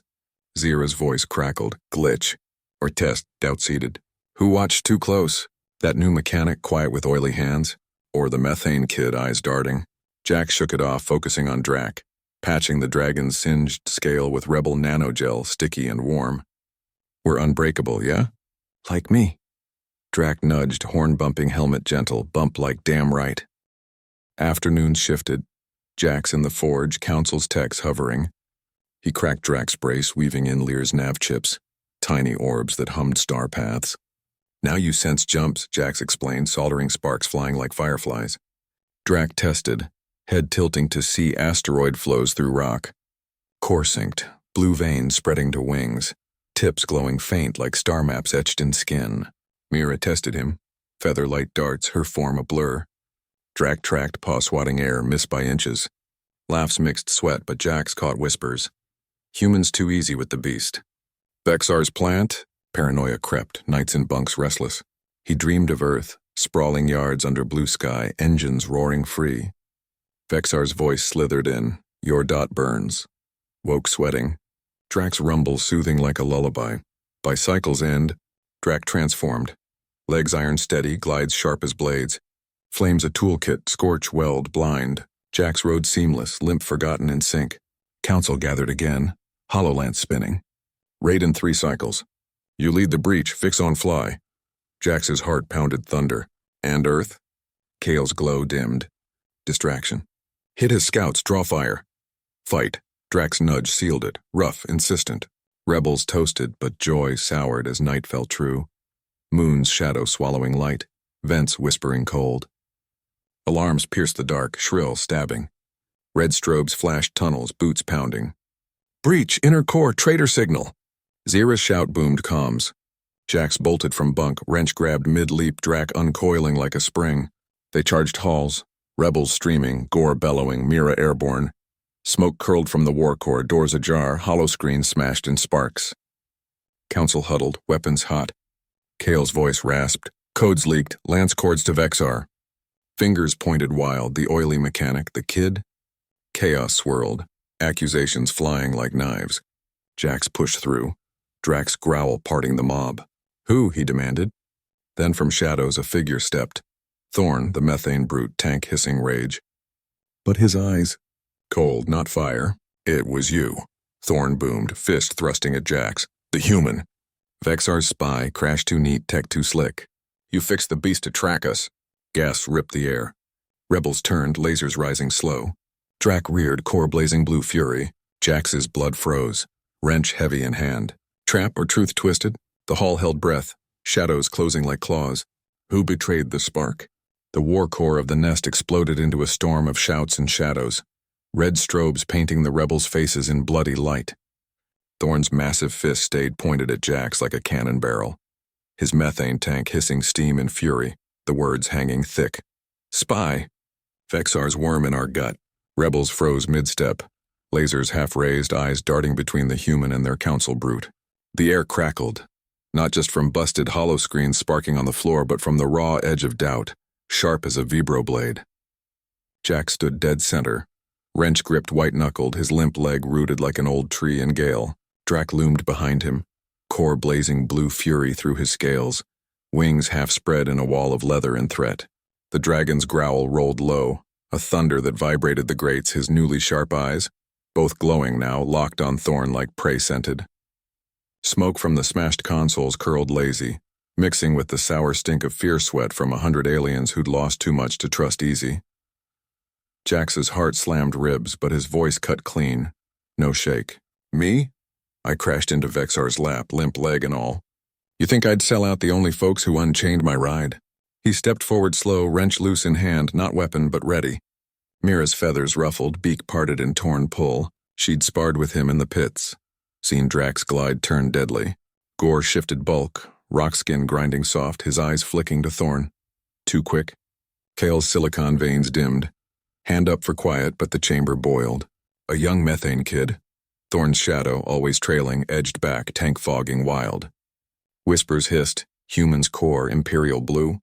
Zira's voice crackled, glitch. Or test, doubt-seated. Who watched too close? That new mechanic, quiet with oily hands? Or the methane kid, eyes darting? Jax shook it off, focusing on Drak, patching the dragon's singed scale with rebel nanogel, sticky and warm. We're unbreakable, yeah? Like me. Drak nudged, horn-bumping helmet gentle, bump like damn right. Afternoon shifted. Jax in the forge, Council's techs hovering. He cracked Drak's brace, weaving in Lear's nav chips, tiny orbs that hummed star paths. Now you sense jumps, Jax explained, soldering sparks flying like fireflies. Drak tested, head tilting to see asteroid flows through rock. Core synced, blue veins spreading to wings, tips glowing faint like star maps etched in skin. Mira tested him, feather light darts, her form a blur. Drak tracked, paw-swatting air, missed by inches. Laughs mixed sweat, but Jax caught whispers. Humans too easy with the beast. Vexar's plant? Paranoia crept, nights in bunks restless. He dreamed of Earth, sprawling yards under blue sky, engines roaring free. Vexar's voice slithered in, your dot burns. Woke sweating. Drak's rumble soothing like a lullaby. By cycle's end, Drak transformed. Legs iron steady, glides sharp as blades. Flames a toolkit, scorch, weld, blind. Jax rode seamless, limp forgotten in sync. Council gathered again, HoloLance spinning. Raid in 3 cycles. You lead the breach, fix on fly. Jax's heart pounded thunder. And Earth? Kale's glow dimmed. Distraction. Hit his scouts, draw fire. Fight. Drak's nudge sealed it, rough, insistent. Rebels toasted, but joy soured as night fell true. Moon's shadow swallowing light, vents whispering cold. Alarms pierced the dark, shrill, stabbing. Red strobes flashed tunnels, boots pounding. Breach, inner core, traitor signal. Zira's shout boomed comms. Jax bolted from bunk, wrench grabbed mid-leap, Drak uncoiling like a spring. They charged halls, rebels streaming, gore bellowing, Mira airborne. Smoke curled from the war core, doors ajar, hollow screens smashed in sparks. Council huddled, weapons hot. Kale's voice rasped. Codes leaked, lance cords to Vexar. Fingers pointed wild, the oily mechanic, the kid. Chaos swirled, accusations flying like knives. Jax pushed through, Drak's growl parting the mob. Who? He demanded. Then from shadows a figure stepped. Thorn, the methane brute, tank hissing rage. But his eyes, cold, not fire. It was you. Thorn boomed, fist thrusting at Jax. The human. Vexar's spy, crash too neat, tech too slick. You fixed the beast to track us. Gas ripped the air. Rebels turned, lasers rising slow. Drak reared, core blazing blue fury. Jax's blood froze, wrench heavy in hand. Trap or truth twisted? The hall held breath, shadows closing like claws. Who betrayed the spark? The war core of the nest exploded into a storm of shouts and shadows. Red strobes painting the rebels' faces in bloody light. Thorn's massive fist stayed pointed at Jax like a cannon barrel. His methane tank hissing steam and fury, the words hanging thick. Spy! Vexar's worm in our gut. Rebels froze mid-step. Lasers half-raised, eyes darting between the human and their council brute. The air crackled, not just from busted hollow screens sparking on the floor, but from the raw edge of doubt, sharp as a vibroblade. Jax stood dead center, wrench-gripped white-knuckled, his limp leg rooted like an old tree in gale. Drak loomed behind him, core blazing blue fury through his scales, wings half-spread in a wall of leather and threat. The dragon's growl rolled low, a thunder that vibrated the grates, his newly sharp eyes, both glowing now, locked on Thorn like prey-scented. Smoke from the smashed consoles curled lazy, mixing with the sour stink of fear sweat from 100 aliens who'd lost too much to trust easy. Jax's heart slammed ribs, but his voice cut clean. No shake. Me? I crashed into Vexar's lap, limp leg and all. You think I'd sell out the only folks who unchained my ride? He stepped forward slow, wrench loose in hand, not weapon but ready. Mira's feathers ruffled, beak parted in torn pull. She'd sparred with him in the pits. Seen Drak's glide turn deadly. Gore shifted bulk, rock skin grinding soft, his eyes flicking to Thorn. Too quick. Kale's silicon veins dimmed. Hand up for quiet, but the chamber boiled. A young methane kid. Thorn's shadow, always trailing, edged back, tank fogging wild. Whispers hissed, human's core, imperial blue.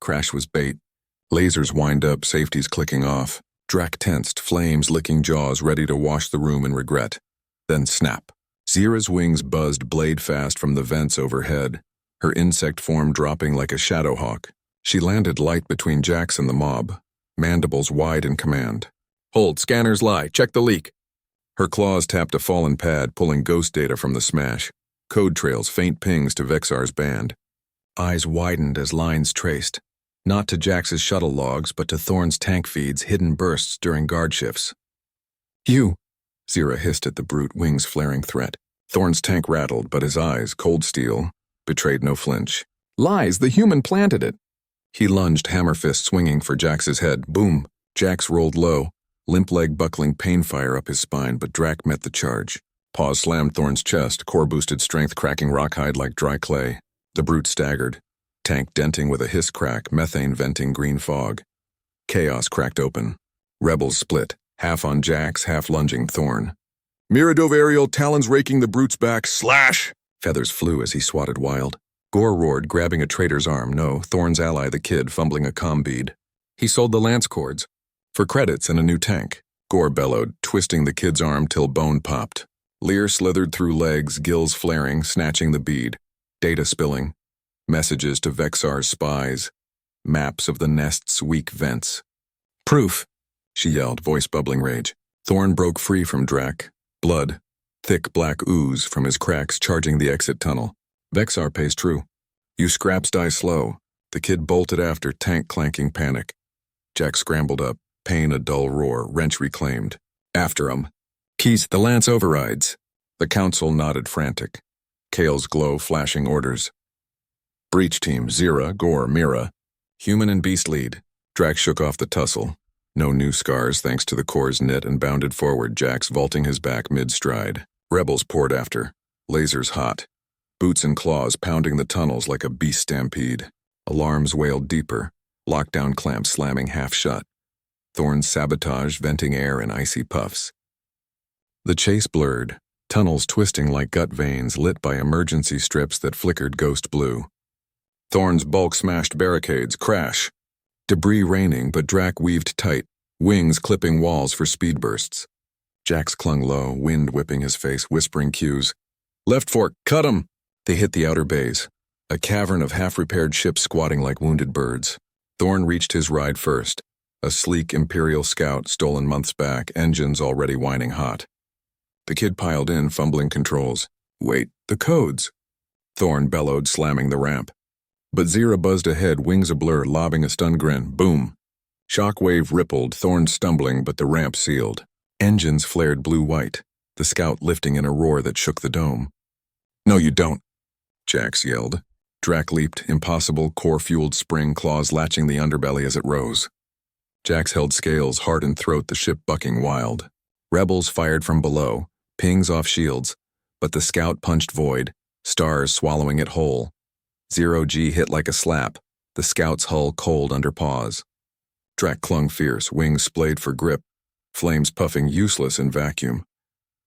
Crash was bait. Lasers wind up, safeties clicking off. Drak tensed, flames licking jaws, ready to wash the room in regret. Then snap. Zira's wings buzzed blade fast from the vents overhead, her insect form dropping like a shadow hawk. She landed light between Jax and the mob, mandibles wide in command. Hold, scanners lie, check the leak. Her claws tapped a fallen pad, pulling ghost data from the smash. Code trails, faint pings to Vexar's band. Eyes widened as lines traced. Not to Jax's shuttle logs, but to Thorn's tank feeds, hidden bursts during guard shifts. You! Zira hissed at the brute, wings flaring threat. Thorn's tank rattled, but his eyes, cold steel, betrayed no flinch. Lies, the human planted it! He lunged, hammer fist swinging for Jax's head. Boom! Jax rolled low, limp leg buckling pain fire up his spine, but Drak met the charge. Paws slammed Thorn's chest, core-boosted strength cracking rawhide like dry clay. The brute staggered, tank denting with a hiss crack, methane venting green fog. Chaos cracked open. Rebels split, half on Jax, half lunging Thorn. Miradove aerial, talons raking the brute's back, slash! Feathers flew as he swatted wild. Gore roared, grabbing a traitor's arm. No, Thorn's ally, the kid, fumbling a comm bead. He sold the lance cords. For credits and a new tank. Gore bellowed, twisting the kid's arm till bone popped. Lear slithered through legs, gills flaring, snatching the bead. Data spilling. Messages to Vexar's spies. Maps of the nest's weak vents. Proof! She yelled, voice bubbling rage. Thorn broke free from Drak. Blood. Thick black ooze from his cracks charging the exit tunnel. Vexar pays true. You scraps die slow. The kid bolted after, tank clanking panic. Jack scrambled up, pain a dull roar, wrench reclaimed. After him. Keys, the lance overrides. The council nodded frantic. Kale's glow flashing orders. Breach team, Zira, Gore, Mira. Human and beast lead. Drak shook off the tussle. No new scars thanks to the core's knit and bounded forward, Jax vaulting his back mid-stride. Rebels poured after. Lasers hot. Boots and claws pounding the tunnels like a beast stampede. Alarms wailed deeper. Lockdown clamps slamming half shut. Thorn's sabotage venting air in icy puffs. The chase blurred. Tunnels twisting like gut veins lit by emergency strips that flickered ghost blue. Thorn's bulk smashed barricades, crash. Debris raining, but Drak weaved tight, wings clipping walls for speed bursts. Jax clung low, wind whipping his face, whispering cues. Left fork, cut 'em! They hit the outer bays, a cavern of half-repaired ships squatting like wounded birds. Thorn reached his ride first, a sleek Imperial scout stolen months back, engines already whining hot. The kid piled in, fumbling controls. Wait, the codes! Thorn bellowed, slamming the ramp. But Zira buzzed ahead, wings ablur, lobbing a stunned grin. Boom! Shockwave rippled, Thorn stumbling, but the ramp sealed. Engines flared blue-white, the scout lifting in a roar that shook the dome. No, you don't, Jax yelled. Drak leaped, impossible, core-fueled spring claws latching the underbelly as it rose. Jax held scales, heart and throat, the ship bucking wild. Rebels fired from below, pings off shields, but the scout punched void, stars swallowing it whole. 0G hit like a slap, the scout's hull cold under paws. Drak clung fierce, wings splayed for grip, flames puffing useless in vacuum.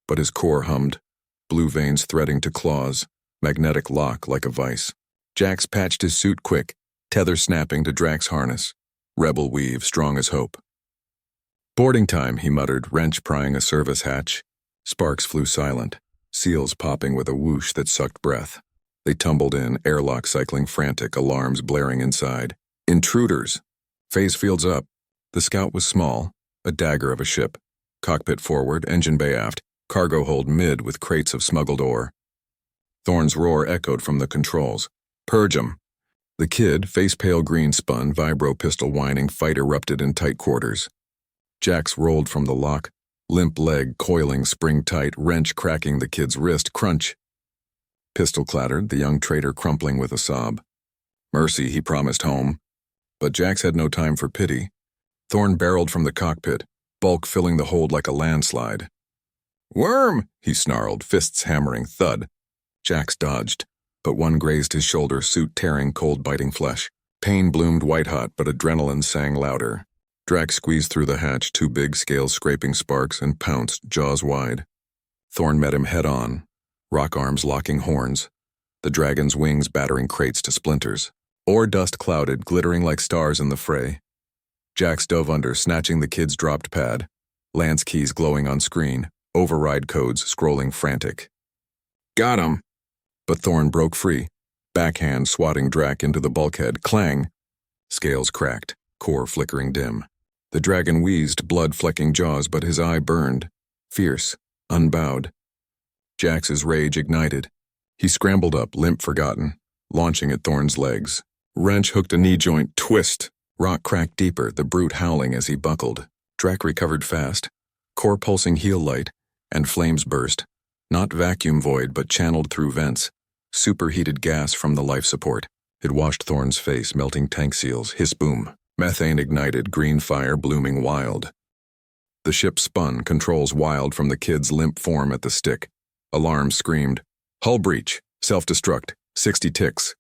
But his core hummed, blue veins threading to claws, magnetic lock like a vice. Jax patched his suit quick, tether snapping to Drak's harness. Rebel weave, strong as hope. Boarding time, he muttered, wrench prying a service hatch. Sparks flew silent, seals popping with a whoosh that sucked breath. They tumbled in, airlock cycling frantic, alarms blaring inside. Intruders! Phase fields up. The scout was small, a dagger of a ship. Cockpit forward, engine bay aft, cargo hold mid with crates of smuggled ore. Thorn's roar echoed from the controls. Purge 'em! The kid, face pale green spun, vibro pistol whining, fight erupted in tight quarters. Jax rolled from the lock, limp leg coiling spring tight, wrench cracking the kid's wrist, crunch. Pistol clattered, the young traitor crumpling with a sob. Mercy, he promised home. But Jax had no time for pity. Thorn barreled from the cockpit, bulk filling the hold like a landslide. "Worm!" he snarled, fists hammering, thud. Jax dodged, but one grazed his shoulder, suit tearing, cold biting flesh. Pain bloomed white-hot, but adrenaline sang louder. Drak squeezed through the hatch, two big scales scraping sparks, and pounced, jaws wide. Thorn met him head-on, rock arms locking horns, the dragon's wings battering crates to splinters. Ore dust clouded, glittering like stars in the fray. Jax dove under, snatching the kid's dropped pad, lance keys glowing on screen, override codes scrolling frantic. "Got him!" But Thorn broke free, backhand swatting Drak into the bulkhead. Clang! Scales cracked, core flickering dim. The dragon wheezed, blood flecking jaws, but his eye burned, fierce, unbowed. Jax's rage ignited. He scrambled up, limp forgotten, launching at Thorn's legs. Wrench hooked a knee joint, twist. Rock cracked deeper, the brute howling as he buckled. Drak recovered fast, core pulsing heel light, and flames burst. Not vacuum void, but channeled through vents. Superheated gas from the life support. It washed Thorn's face, melting tank seals. Hiss boom. Methane ignited, green fire blooming wild. The ship spun, controls wild from the kid's limp form at the stick. Alarm screamed. Hull breach. Self-destruct. 60 ticks.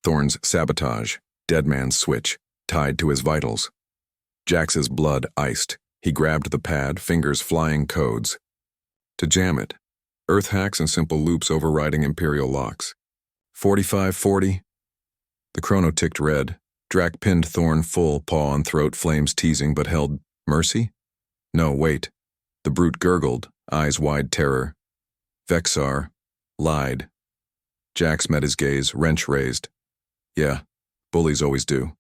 Thorn's sabotage. Dead man's switch. Tied to his vitals. Jax's blood iced. He grabbed the pad, fingers flying codes. To jam it. Earth hacks and simple loops overriding Imperial locks. 45-40. The chrono ticked red. Drak pinned Thorn full, paw on throat, flames teasing, but held mercy? No, wait. The brute gurgled, eyes wide terror. Vexar lied. Jax met his gaze, wrench raised. Yeah, bullies always do.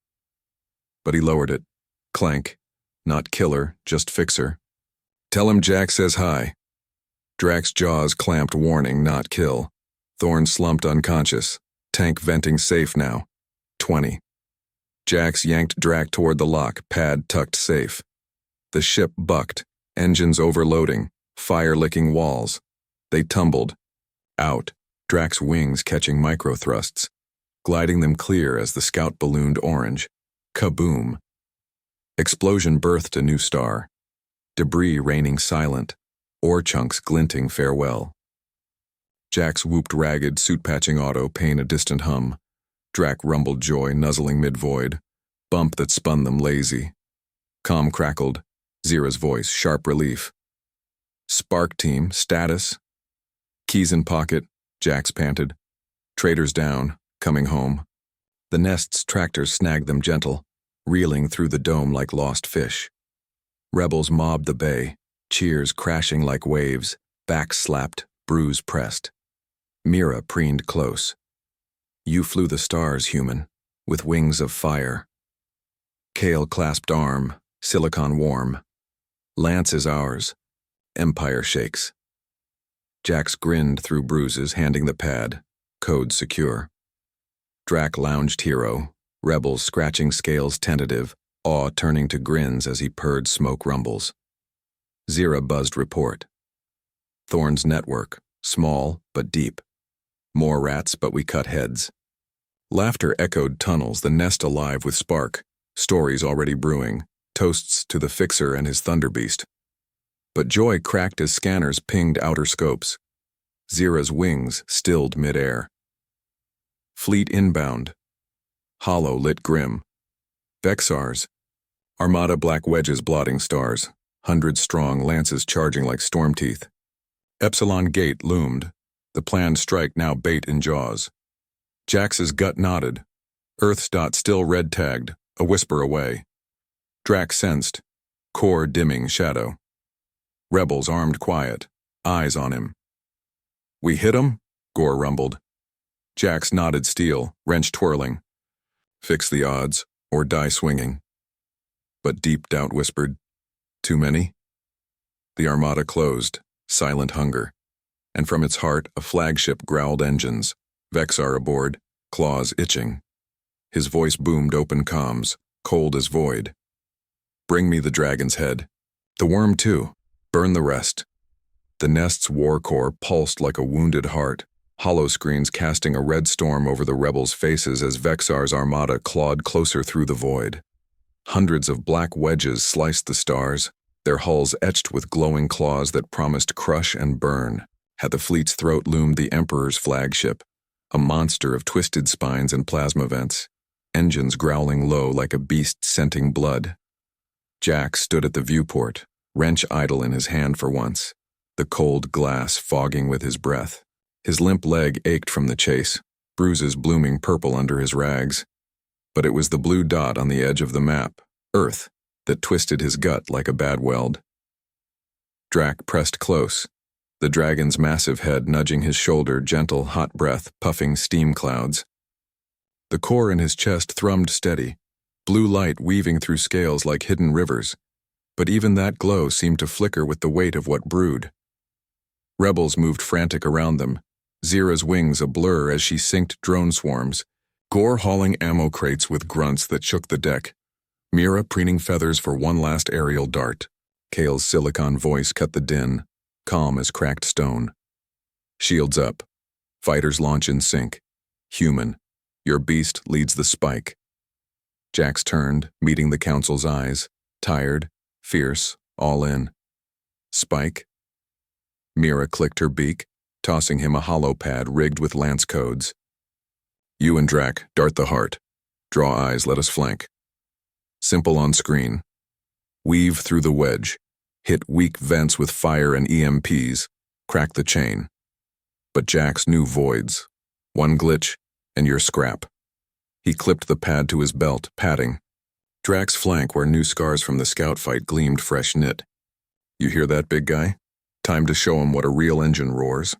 But he lowered it. Clank. Not killer, just fixer. Tell him Jax says hi. Drak's jaws clamped, warning, not kill. Thorn slumped unconscious. Tank venting safe now. 20. Jax yanked Drak toward the lock, pad tucked safe. The ship bucked, engines overloading, fire licking walls. They tumbled. Out, Drak's wings catching micro-thrusts, gliding them clear as the scout ballooned orange. Kaboom. Explosion birthed a new star. Debris raining silent, ore chunks glinting farewell. Jax whooped ragged, suit-patching auto, pain a distant hum. Drak rumbled joy, nuzzling mid-void, bump that spun them lazy. Comm crackled, Zira's voice, sharp relief. Spark team, status. Keys in pocket, Jax panted. Traders down, coming home. The nest's tractors snagged them gentle, reeling through the dome like lost fish. Rebels mobbed the bay, cheers crashing like waves, backs slapped, bruise pressed. Mira preened close. You flew the stars, human, with wings of fire. Kale clasped arm, silicon warm. Lance is ours. Empire shakes. Jax grinned through bruises, handing the pad, code secure. Drak lounged hero, rebels scratching scales tentative, awe turning to grins as he purred smoke rumbles. Zira buzzed report. Thorn's network, small but deep. More rats, but we cut heads. Laughter echoed tunnels, the nest alive with spark, stories already brewing, toasts to the Fixer and his Thunderbeast. But joy cracked as scanners pinged outer scopes. Zira's wings stilled midair. Fleet inbound. Hollow lit grim. Vexar's. Armada black wedges blotting stars. 100 strong lances charging like storm teeth. Epsilon gate loomed. The planned strike now bait in jaws. Jax's gut nodded. Earth's dot still red-tagged, a whisper away. Drak sensed. Core dimming shadow. Rebels armed quiet, eyes on him. We hit 'em? Gore rumbled. Jax nodded steel, wrench twirling. Fix the odds, or die swinging. But deep doubt whispered, too many? The armada closed, silent hunger. And from its heart, a flagship growled engines. Vexar aboard, claws itching. His voice boomed open comms, cold as void. Bring me the dragon's head. The worm too. Burn the rest. The nest's war core pulsed like a wounded heart, hollow screens casting a red storm over the rebels' faces as Vexar's armada clawed closer through the void. Hundreds of black wedges sliced the stars, their hulls etched with glowing claws that promised crush and burn. At the fleet's throat loomed the Emperor's flagship, a monster of twisted spines and plasma vents, engines growling low like a beast scenting blood. Jack stood at the viewport, wrench idle in his hand for once, the cold glass fogging with his breath. His limp leg ached from the chase, bruises blooming purple under his rags. But it was the blue dot on the edge of the map, Earth, that twisted his gut like a bad weld. Drak pressed close, the dragon's massive head nudging his shoulder, gentle, hot breath puffing steam clouds. The core in his chest thrummed steady, blue light weaving through scales like hidden rivers, but even that glow seemed to flicker with the weight of what brewed. Rebels moved frantic around them, Zira's wings a blur as she synced drone swarms, Gore hauling ammo crates with grunts that shook the deck, Mira preening feathers for one last aerial dart. Kale's silicon voice cut the din, calm as cracked stone. Shields up. Fighters launch in sync. Human, your beast leads the spike. Jax turned, meeting the council's eyes, tired, fierce, all in. Spike? Mira clicked her beak, tossing him a hollow pad rigged with lance codes. You and Drak, dart the heart. Draw eyes, let us flank. Simple on screen. Weave through the wedge. Hit weak vents with fire and EMPs. Crack the chain. But Jax knew voids. One glitch, and you're scrap. He clipped the pad to his belt, patting. Drak's flank where new scars from the scout fight gleamed fresh knit. You hear that, big guy? Time to show him what a real engine roars.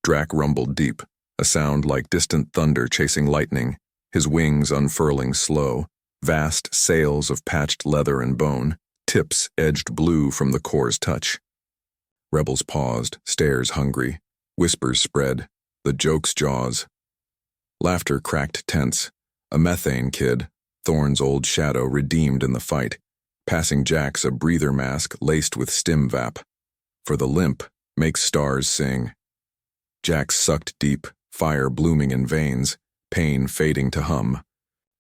Drak rumbled deep, a sound like distant thunder chasing lightning, his wings unfurling slow, vast sails of patched leather and bone, tips edged blue from the core's touch. Rebels paused, stares hungry, whispers spread, the joke's jaws. Laughter cracked tense, a methane kid, Thorn's old shadow redeemed in the fight, passing Jax a breather mask laced with stim vap. For the limp makes stars sing. Jax sucked deep, fire blooming in veins, pain fading to hum.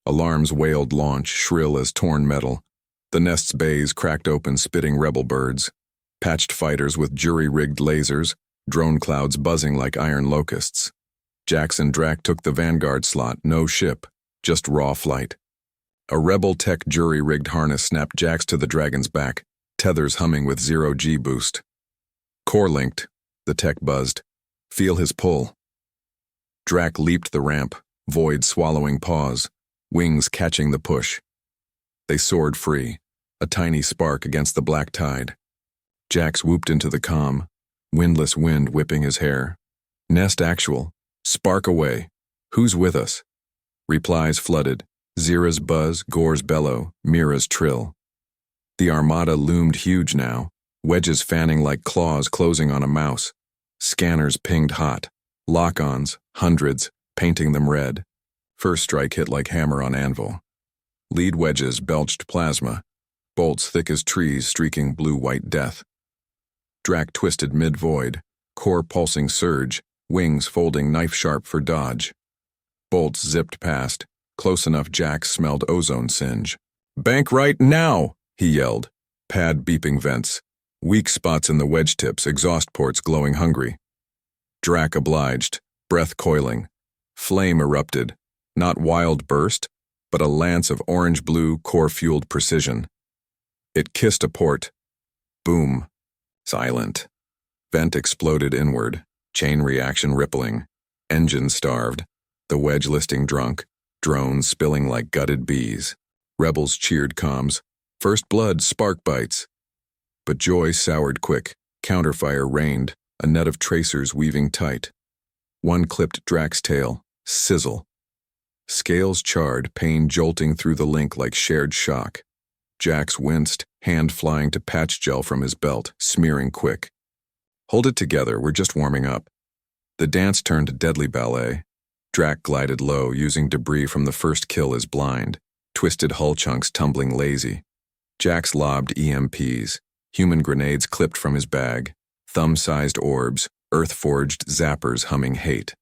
Alarms wailed launch, shrill as torn metal. The nest's bays cracked open, spitting rebel birds. Patched fighters with jury-rigged lasers, drone clouds buzzing like iron locusts. Jax and Drak took the vanguard slot, no ship, just raw flight. A rebel tech jury-rigged harness snapped Jax to the dragon's back, tethers humming with 0G boost. Core linked, the tech buzzed. Feel his pull. Drak leaped the ramp, void swallowing paws, wings catching the push. They soared free, a tiny spark against the black tide. Jax whooped into the comm, windless wind whipping his hair. Nest actual, spark away. Who's with us? Replies flooded, Zira's buzz, Gore's bellow, Mira's trill. The armada loomed huge now, wedges fanning like claws closing on a mouse. Scanners pinged hot, lock-ons, hundreds, painting them red. First strike hit like hammer on anvil. Lead wedges belched plasma, bolts thick as trees streaking blue-white death. Drak twisted mid-void, core pulsing surge, wings folding knife-sharp for dodge. Bolts zipped past, close enough Jax smelled ozone singe. Bank right now, he yelled, pad beeping vents. Weak spots in the wedge tips, exhaust ports glowing hungry. Drak obliged, breath coiling. Flame erupted, not wild burst, but a lance of orange-blue core-fueled precision. It kissed a port. Boom. Silent. Vent exploded inward, chain reaction rippling. Engine starved, the wedge listing drunk, drones spilling like gutted bees. Rebels cheered comms. First blood, spark bites. But joy soured quick, counterfire rained, a net of tracers weaving tight. One clipped Drak's tail, sizzle. Scales charred, pain jolting through the link like shared shock. Jax winced, hand flying to patch gel from his belt, smearing quick. Hold it together, we're just warming up. The dance turned deadly ballet. Drak glided low, using debris from the first kill as blind, twisted hull chunks tumbling lazy. Jax lobbed EMPs. Human grenades clipped from his bag, thumb-sized orbs, earth-forged zappers humming hate.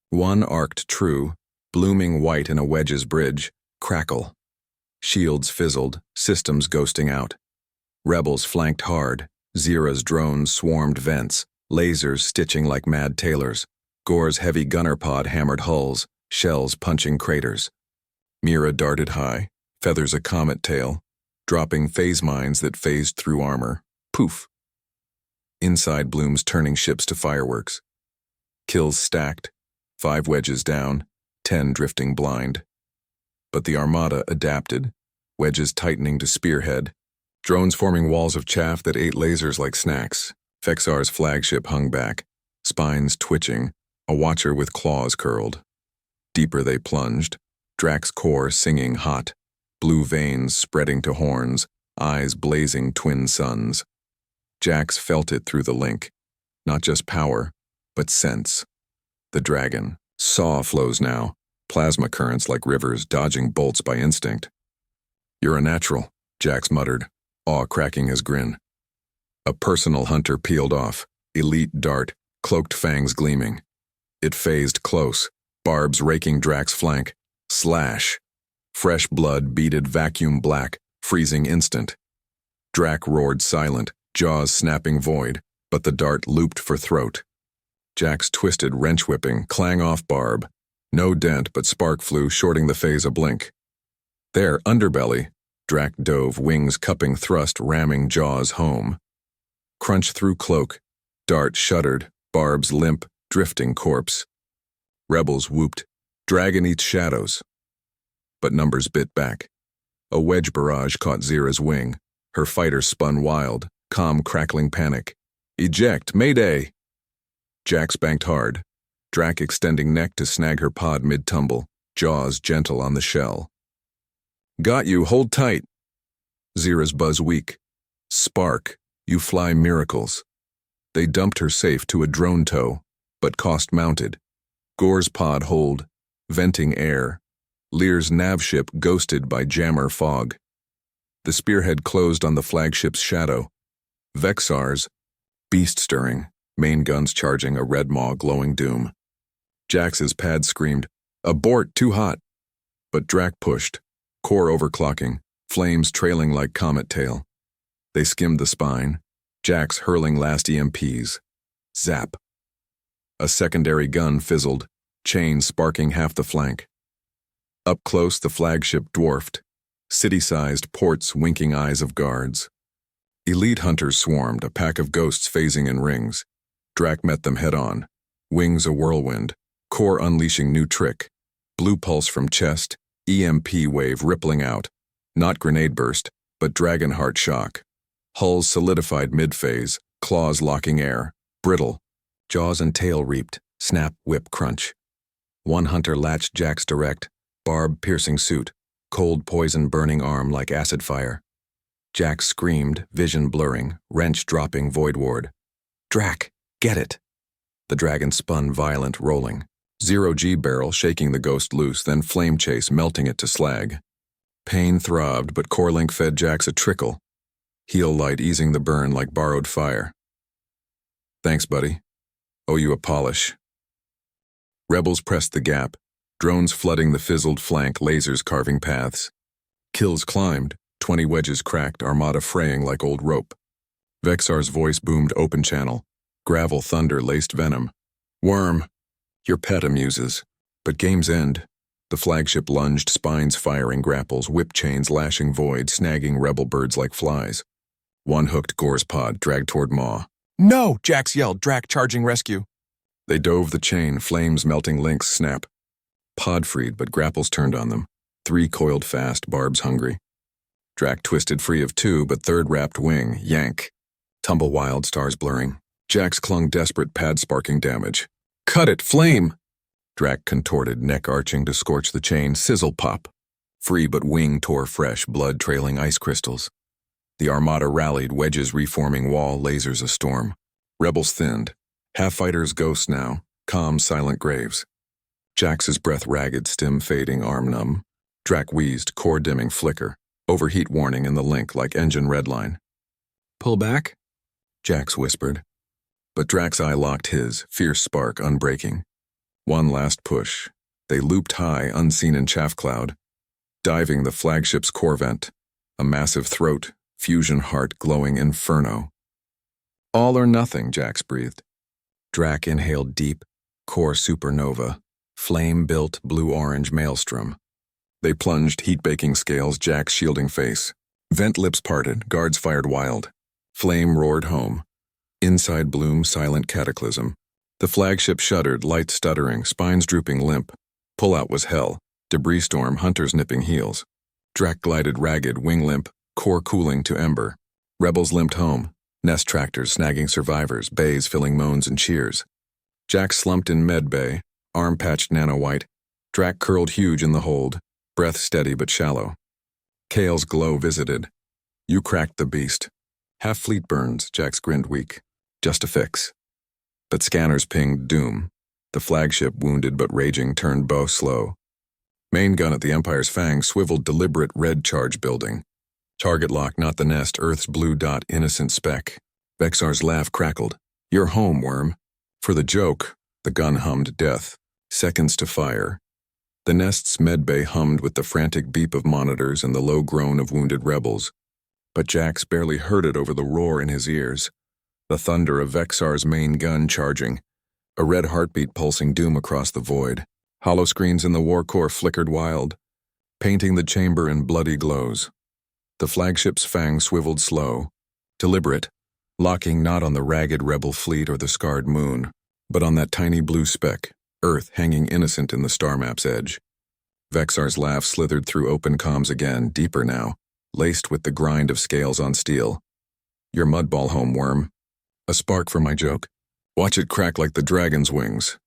One arced true, blooming white in a wedge's bridge, crackle. Shields fizzled, systems ghosting out. Rebels flanked hard, Zira's drones swarmed vents, lasers stitching like mad tailors. Gore's heavy gunner pod hammered hulls, shells punching craters. Mira darted high, feathers a comet tail, dropping phase mines that phased through armor. Poof! Inside blooms turning ships to fireworks. Kills stacked, 5 wedges down, 10 drifting blind. But the armada adapted, wedges tightening to spearhead, drones forming walls of chaff that ate lasers like snacks. Vexar's flagship hung back, spines twitching, a watcher with claws curled. Deeper they plunged, Drak's core singing hot, blue veins spreading to horns, eyes blazing twin suns. Jax felt it through the link, not just power, but sense. The dragon, saw flows now, plasma currents like rivers dodging bolts by instinct. "You're a natural," Jax muttered, awe cracking his grin. A personal hunter peeled off, elite dart, cloaked fangs gleaming. It phased close, barbs raking Drak's flank. Slash. Fresh blood beaded vacuum black, freezing instant. Drak roared silent, jaws snapping void, but the dart looped for throat. Jax twisted wrench whipping, clang off barb. No dent, but spark flew, shorting the phase a blink. There, underbelly. Drak dove, wings cupping thrust, ramming jaws home. Crunch through cloak. Dart shuddered, barbs limp, drifting corpse. Rebels whooped. Dragon eats shadows. But numbers bit back. A wedge barrage caught Zira's wing. Her fighter spun wild, calm crackling panic. "Eject, mayday!" Jax banked hard, Drak extending neck to snag her pod mid-tumble, jaws gentle on the shell. "Got you, hold tight." Zira's buzz weak. "Spark, you fly miracles." They dumped her safe to a drone tow, but cost mounted. Gore's pod hold, venting air. Lear's nav ship ghosted by jammer fog. The spearhead closed on the flagship's shadow. Vexar's, beast-stirring, main guns charging a red maw glowing doom. Jax's pad screamed, "Abort, too hot!" But Drak pushed, core overclocking, flames trailing like comet tail. They skimmed the spine, Jax hurling last EMPs. Zap. A secondary gun fizzled, chain sparking half the flank. Up close the flagship dwarfed, city-sized ports winking eyes of guards. Elite hunters swarmed, a pack of ghosts phasing in rings. Drak met them head-on, wings a whirlwind, core unleashing new trick. Blue pulse from chest, EMP wave rippling out, not grenade burst, but dragon heart shock. Hulls solidified mid-phase, claws locking air, brittle. Jaws and tail reaped, snap, whip, crunch. One hunter latched Jax direct, barb piercing suit, cold poison burning arm like acid fire. Jax screamed, vision blurring, wrench dropping void ward. "Drak, get it!" The dragon spun violent, rolling. 0G barrel shaking the ghost loose, then flame chase melting it to slag. Pain throbbed, but core link fed Jax a trickle. Heel light easing the burn like borrowed fire. "Thanks, buddy. Owe you a polish." Rebels pressed the gap, drones flooding the fizzled flank, lasers carving paths. Kills climbed, 20 wedges cracked, armada fraying like old rope. Vexar's voice boomed open channel, gravel thunder laced venom. "Worm, your pet amuses." But game's end. The flagship lunged, spines firing, grapples, whip chains lashing void, snagging rebel birds like flies. One hooked Gore's pod, dragged toward Maw. "No!" Jax yelled, Drak charging rescue. They dove the chain, flames melting links snap. Pod freed, but grapples turned on them. 3 coiled fast, barbs hungry. Drak twisted free of 2, but third wrapped wing, yank. Tumble wild, stars blurring. Jax clung desperate, pad sparking damage. "Cut it, flame!" Drak contorted, neck arching to scorch the chain, sizzle pop. Free but wing tore fresh, blood trailing ice crystals. The armada rallied, wedges reforming wall, lasers a storm. Rebels thinned. Half-fighters ghosts now, calm, silent graves. Jax's breath ragged, stim fading, arm numb. Drak wheezed, core dimming flicker. Overheat warning in the link like engine redline. "Pull back?" Jax whispered. But Drak's eye locked his, fierce spark unbreaking. One last push. They looped high, unseen in chaff cloud. diving the flagship's core vent, a massive throat, fusion heart glowing inferno. All or nothing, Jax breathed. Drak inhaled deep, core supernova, flame-built blue-orange maelstrom. They plunged heat-baking scales Jack's shielding face. Vent lips parted, guards fired wild. Flame roared home. Inside bloom silent cataclysm. The flagship shuddered, light stuttering, spines drooping limp. Pullout was hell. Debris storm, hunters nipping heels. Drak glided ragged, wing limp, core cooling to ember. Rebels limped home. Nest tractors snagging survivors, bays filling moans and cheers. Jack slumped in med bay, arm patched nano-white. Drak curled huge in the hold, breath steady but shallow. Kale's glow visited. You cracked the beast. Half fleet burns, Jax grinned weak. Just a fix. But scanners pinged doom. The flagship, wounded but raging, turned bow slow. Main gun at the Empire's fang swiveled deliberate red charge building. Target lock, not the nest, Earth's blue dot, innocent speck. Vexar's laugh crackled. You're home, worm. For the joke, the gun hummed death. Seconds to fire. The nest's medbay hummed with the frantic beep of monitors and the low groan of wounded rebels. But Jax barely heard it over the roar in his ears. The thunder of Vexar's main gun charging. A red heartbeat pulsing doom across the void. Hollow screens in the war core flickered wild, painting the chamber in bloody glows. The flagship's fang swiveled slow, deliberate, locking not on the ragged rebel fleet or the scarred moon, but on that tiny blue speck, Earth hanging innocent in the star map's edge. Vexar's laugh slithered through open comms again, deeper now, laced with the grind of scales on steel. Your mudball home, worm. A spark for my joke. Watch it crack like the dragon's wings.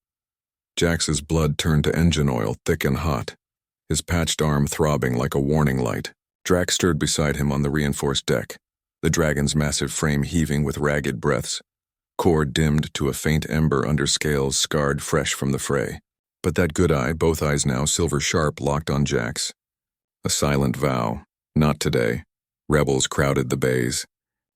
Jax's blood turned to engine oil, thick and hot, his patched arm throbbing like a warning light. Drak stirred beside him on the reinforced deck, the dragon's massive frame heaving with ragged breaths. Core dimmed to a faint ember under scales scarred fresh from the fray. But that good eye, both eyes now silver sharp, locked on Jax. A silent vow. Not today. Rebels crowded the bays.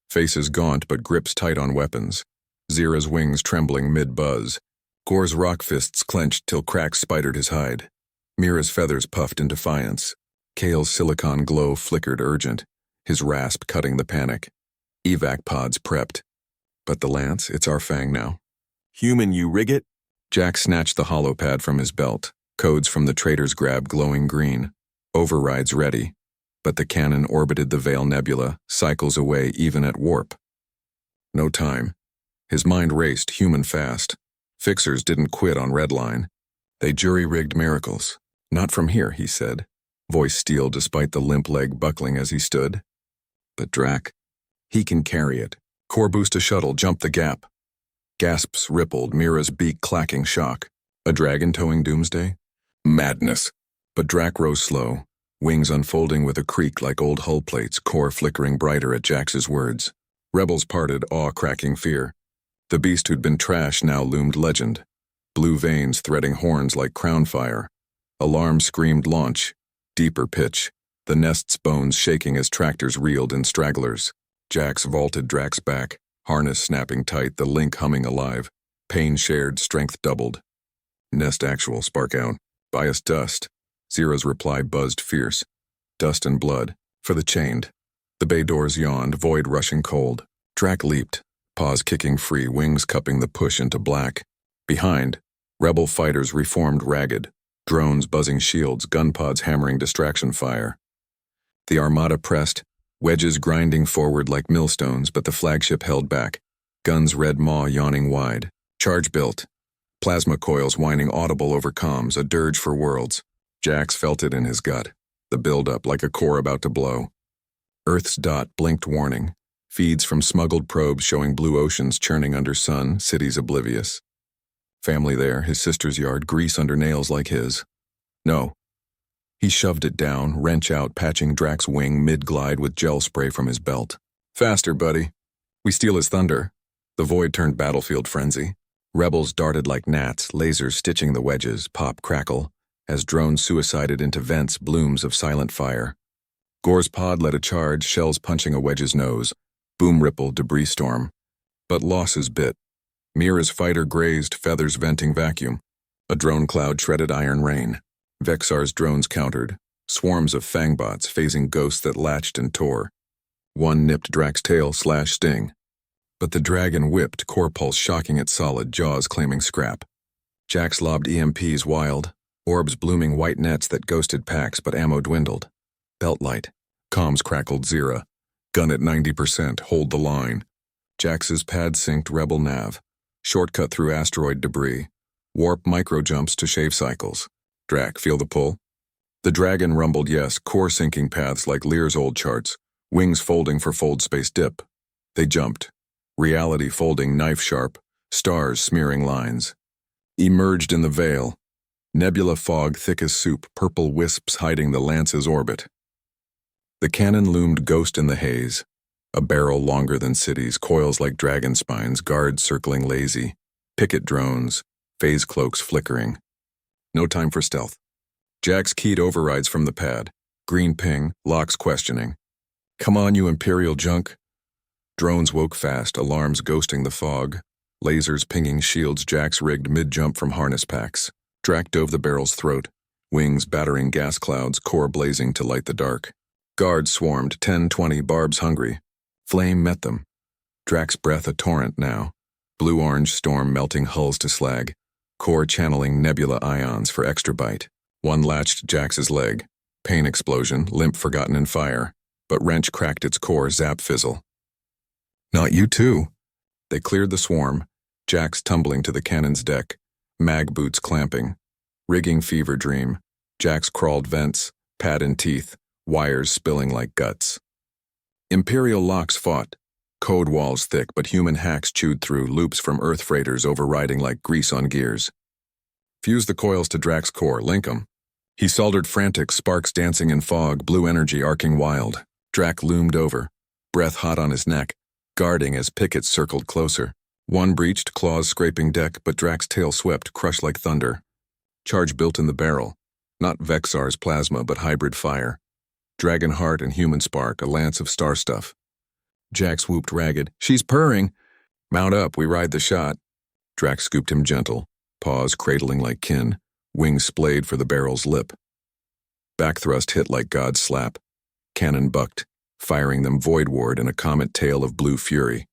Faces gaunt but grips tight on weapons. Zira's wings trembling mid-buzz. Gore's rock fists clenched till cracks spidered his hide. Mira's feathers puffed in defiance. Kale's silicon glow flickered urgent, his rasp cutting the panic. Evac pods prepped. But the lance, it's our fang now. Human, you rig it? Jack snatched the hollow pad from his belt, codes from the trader's grab glowing green. Overrides ready. But the cannon orbited the Veil Nebula, cycles away even at warp. No time. His mind raced, human fast. Fixers didn't quit on Redline. They jury-rigged miracles. Not from here, he said, voice steel despite the limp leg buckling as he stood. But Drak, he can carry it. Core boost a shuttle, jump the gap. Gasps rippled, Mira's beak clacking shock. A dragon towing doomsday? Madness. But Drak rose slow, wings unfolding with a creak like old hull plates, core flickering brighter at Jax's words. Rebels parted, awe-cracking fear. The beast who'd been trash now loomed legend. Blue veins threading horns like crown fire. Alarm screamed launch. Deeper pitch. The nest's bones shaking as tractors reeled in stragglers. Jax vaulted Drak's back, harness snapping tight, the link humming alive. Pain shared, strength doubled. Nest actual, spark out. Bias dust. Zira's reply buzzed fierce. Dust and blood. For the chained. The bay doors yawned, void rushing cold. Drak leaped, paws kicking free, wings cupping the push into black. Behind, rebel fighters reformed ragged. Drones buzzing shields, gun pods hammering distraction fire. The armada pressed, wedges grinding forward like millstones, but the flagship held back. Guns' red maw yawning wide. Charge built. Plasma coils whining audible over comms, a dirge for worlds. Jax felt it in his gut, the build-up like a core about to blow. Earth's dot blinked warning. Feeds from smuggled probes showing blue oceans churning under sun, cities oblivious. Family there, his sister's yard, grease under nails like his. No. He shoved it down, wrench out, patching Drak's wing mid-glide with gel spray from his belt. Faster, buddy. We steal his thunder. The void turned battlefield frenzy. Rebels darted like gnats, lasers stitching the wedges, pop, crackle, as drones suicided into vents, blooms of silent fire. Gore's pod led a charge, shells punching a wedge's nose. Boom ripple, debris storm. But losses bit. Mira's fighter grazed, feathers venting vacuum. A drone cloud shredded iron rain. Vexar's drones countered. Swarms of fangbots phasing ghosts that latched and tore. One nipped Drak's tail / sting. But the dragon whipped, core pulse shocking its solid, jaws claiming scrap. Jax lobbed EMPs wild, orbs blooming white nets that ghosted packs but ammo dwindled. Belt light. Comms crackled Zera. Gun at 90%, hold the line. Jax's pad synced rebel nav. Shortcut through asteroid debris. Warp micro jumps to shave cycles. Drak, feel the pull? The dragon rumbled yes, core sinking paths like Lear's old charts, wings folding for fold space dip. They jumped. Reality folding knife sharp, stars smearing lines. Emerged in the veil. Nebula fog thick as soup, purple wisps hiding the lance's orbit. The cannon loomed ghost in the haze. A barrel longer than cities, coils like dragon spines, guards circling lazy. Picket drones, phase cloaks flickering. No time for stealth. Jax keyed overrides from the pad. Green ping, locks questioning. Come on, you Imperial junk. Drones woke fast, alarms ghosting the fog. Lasers pinging shields Jax rigged mid-jump from harness packs. Drak dove the barrel's throat. Wings battering gas clouds, core blazing to light the dark. Guards swarmed, 10-20 barbs hungry. Flame met them. Drak's breath a torrent now. Blue-orange storm melting hulls to slag. Core channeling nebula ions for extra bite. One latched Jax's leg. Pain explosion, limp forgotten in fire. But wrench cracked its core, zap fizzle. Not you too. They cleared the swarm. Jax tumbling to the cannon's deck. Mag boots clamping. Rigging fever dream. Jax crawled vents, pad in teeth, wires spilling like guts. Imperial locks fought. Code walls thick, but human hacks chewed through, loops from Earth freighters overriding like grease on gears. Fuse the coils to Drak's core, link 'em. He soldered frantic, sparks dancing in fog, blue energy arcing wild. Drak loomed over, breath hot on his neck, guarding as pickets circled closer. One breached, claws scraping deck, but Drak's tail swept, crushed like thunder. Charge built in the barrel. Not Vexar's plasma, but hybrid fire. Dragon heart and human spark, a lance of star stuff. Jax whooped ragged. She's purring. Mount up, we ride the shot. Drak scooped him gentle, paws cradling like kin, wings splayed for the barrel's lip. Back thrust hit like God's slap. Cannon bucked, firing them voidward in a comet tail of blue fury.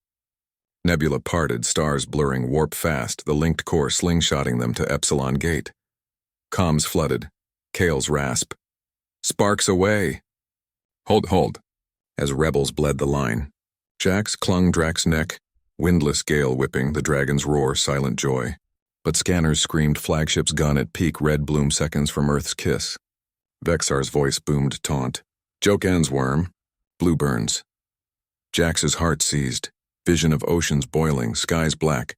Nebula parted, stars blurring, warp fast, the linked core slingshotting them to Epsilon Gate. Comms flooded. Kale's rasp. Sparks away! Hold, as rebels bled the line. Jax clung Drak's neck, windless gale whipping, the dragon's roar silent joy. But scanners screamed flagship's gun at peak red bloom seconds from Earth's kiss. Vexar's voice boomed taunt. Joke ends, worm. Blue burns. Jax's heart seized, vision of oceans boiling, skies black.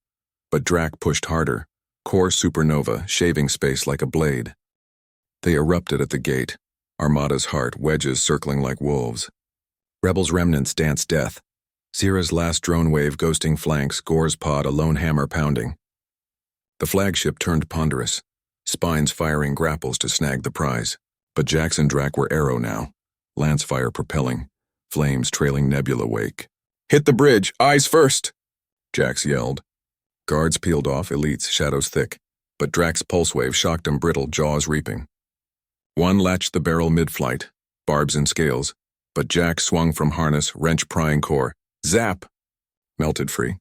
But Drak pushed harder, core supernova, shaving space like a blade. They erupted at the gate, Armada's heart, wedges circling like wolves. Rebels' remnants danced death. Zera's last drone wave ghosting flanks, Gore's pod a lone hammer pounding. The flagship turned ponderous, spines firing grapples to snag the prize. But Jax and Drak were arrow now, lance fire propelling, flames trailing nebula wake. Hit the bridge, eyes first! Jax yelled. Guards peeled off, elites, shadows thick, but Drak's pulse wave shocked them brittle, jaws reaping. One latched the barrel mid-flight, barbs and scales, but Jax swung from harness, wrench prying core. Zap! Melted free.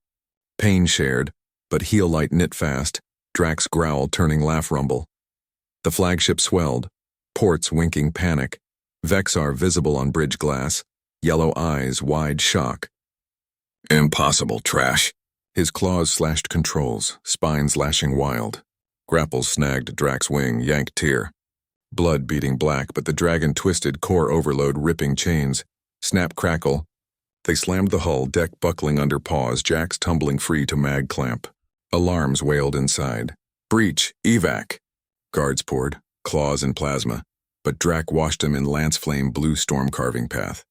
Pain shared, but heel light knit fast, Drak's growl turning laugh rumble. The flagship swelled, ports winking panic, Vexar visible on bridge glass, yellow eyes wide shock. Impossible trash. His claws slashed controls, spines lashing wild. Grapples snagged Drak's wing, yanked tear. Blood beating black, but the dragon twisted core overload ripping chains. Snap crackle. They slammed the hull, deck buckling under paws, Jax tumbling free to mag clamp. Alarms wailed inside. Breach, evac. Guards poured, claws and plasma, but Drak washed him in lance flame blue storm carving path.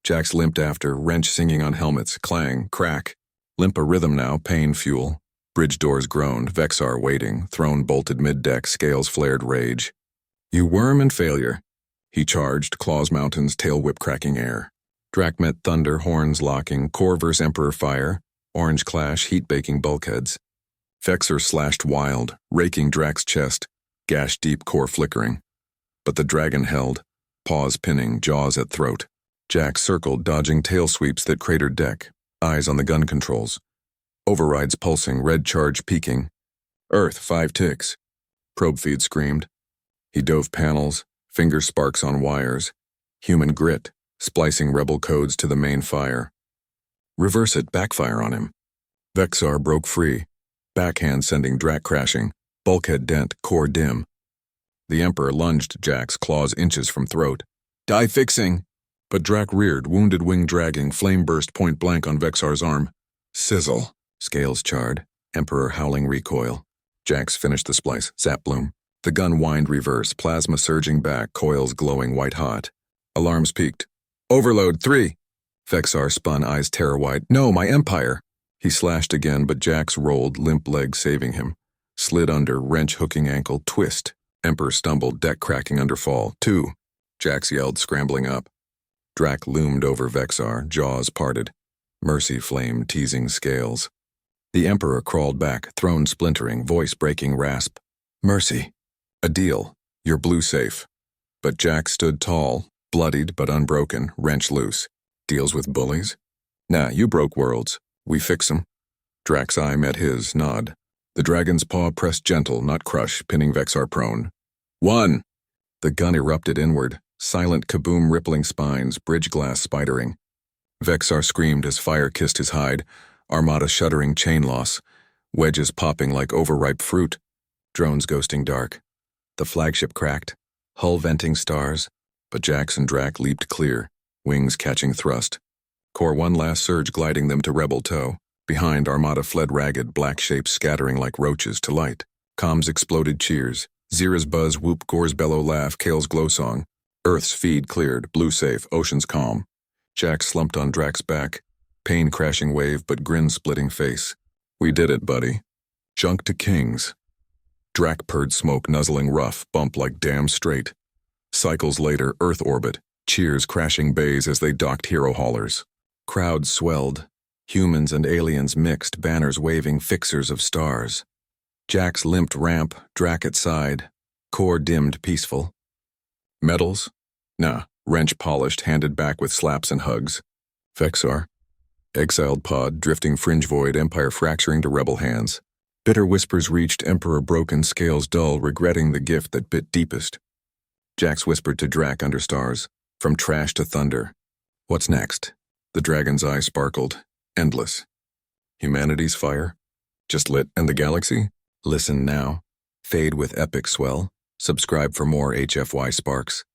Jax limped after, wrench singing on helmets, clang, crack. Limp a rhythm now, pain fuel. Bridge doors groaned, Vexar waiting, throne bolted mid-deck, scales flared rage. You worm and failure. He charged, claws mountains, tail whip cracking air. Drak met thunder, horns locking, core verse Emperor fire, orange clash, heat baking bulkheads. Vexar slashed wild, raking Drak's chest, gash deep core flickering. But the dragon held, paws pinning, jaws at throat. Jack circled, dodging tail sweeps that cratered deck, eyes on the gun controls. Overrides pulsing, red charge peaking. Earth, 5 ticks. Probe feed screamed. He dove panels, finger sparks on wires. Human grit, splicing rebel codes to the main fire. Reverse it, backfire on him. Vexar broke free, backhand sending Drak crashing, bulkhead dent, core dim. The Emperor lunged Jack's claws inches from throat. Die fixing! But Drak reared, wounded wing dragging, flame burst point blank on Vexar's arm. Sizzle. Scales charred, Emperor howling recoil. Jax finished the splice, zap bloom. The gun whined reverse, plasma surging back, coils glowing white hot. Alarms peaked. Overload 3! Vexar spun, eyes terror-wide. No, my Empire! He slashed again, but Jax rolled, limp leg saving him. Slid under, wrench hooking ankle, twist. Emperor stumbled, deck cracking under fall. 2. Jax yelled, scrambling up. Drak loomed over Vexar, jaws parted. Mercy flame teasing scales. The Emperor crawled back, throne splintering, voice breaking rasp. Mercy. A deal. You're blue safe. But Jack stood tall, bloodied but unbroken, wrench loose. Deals with bullies? Nah, you broke worlds. We fix 'em. Drak's eye met his, nod. The dragon's paw pressed gentle, not crush, pinning Vexar prone. 1! The gun erupted inward, silent kaboom rippling spines, bridge glass spidering. Vexar screamed as fire kissed his hide, armada shuddering chain loss, wedges popping like overripe fruit, drones ghosting dark. The flagship cracked, hull venting stars, but Jax and Drak leaped clear, wings catching thrust. Core one last surge gliding them to rebel toe. Behind, armada fled ragged, black shapes scattering like roaches to light. Comms exploded cheers. Zira's buzz whoop, Gore's bellow laugh, Kale's glow song. Earth's feed cleared, blue safe, ocean's calm. Jax slumped on Drak's back, pain crashing wave but grin splitting face. We did it, buddy. Junk to kings. Drak purred smoke nuzzling rough, bump like damn straight. Cycles later, Earth orbit, cheers crashing bays as they docked hero haulers. Crowds swelled. Humans and aliens mixed, banners waving, fixers of stars. Jax limped ramp, Drak at side, core dimmed peaceful. Medals? Nah, wrench polished, handed back with slaps and hugs. Vexar. Exiled pod, drifting fringe void, Empire fracturing to rebel hands. Bitter whispers reached Emperor broken, scales dull, regretting the gift that bit deepest. Jax whispered to Drak under stars, from trash to thunder. What's next? The dragon's eye sparkled. Endless. Humanity's fire? Just lit, and the galaxy? Listen now. Fade with epic swell. Subscribe for more HFY sparks.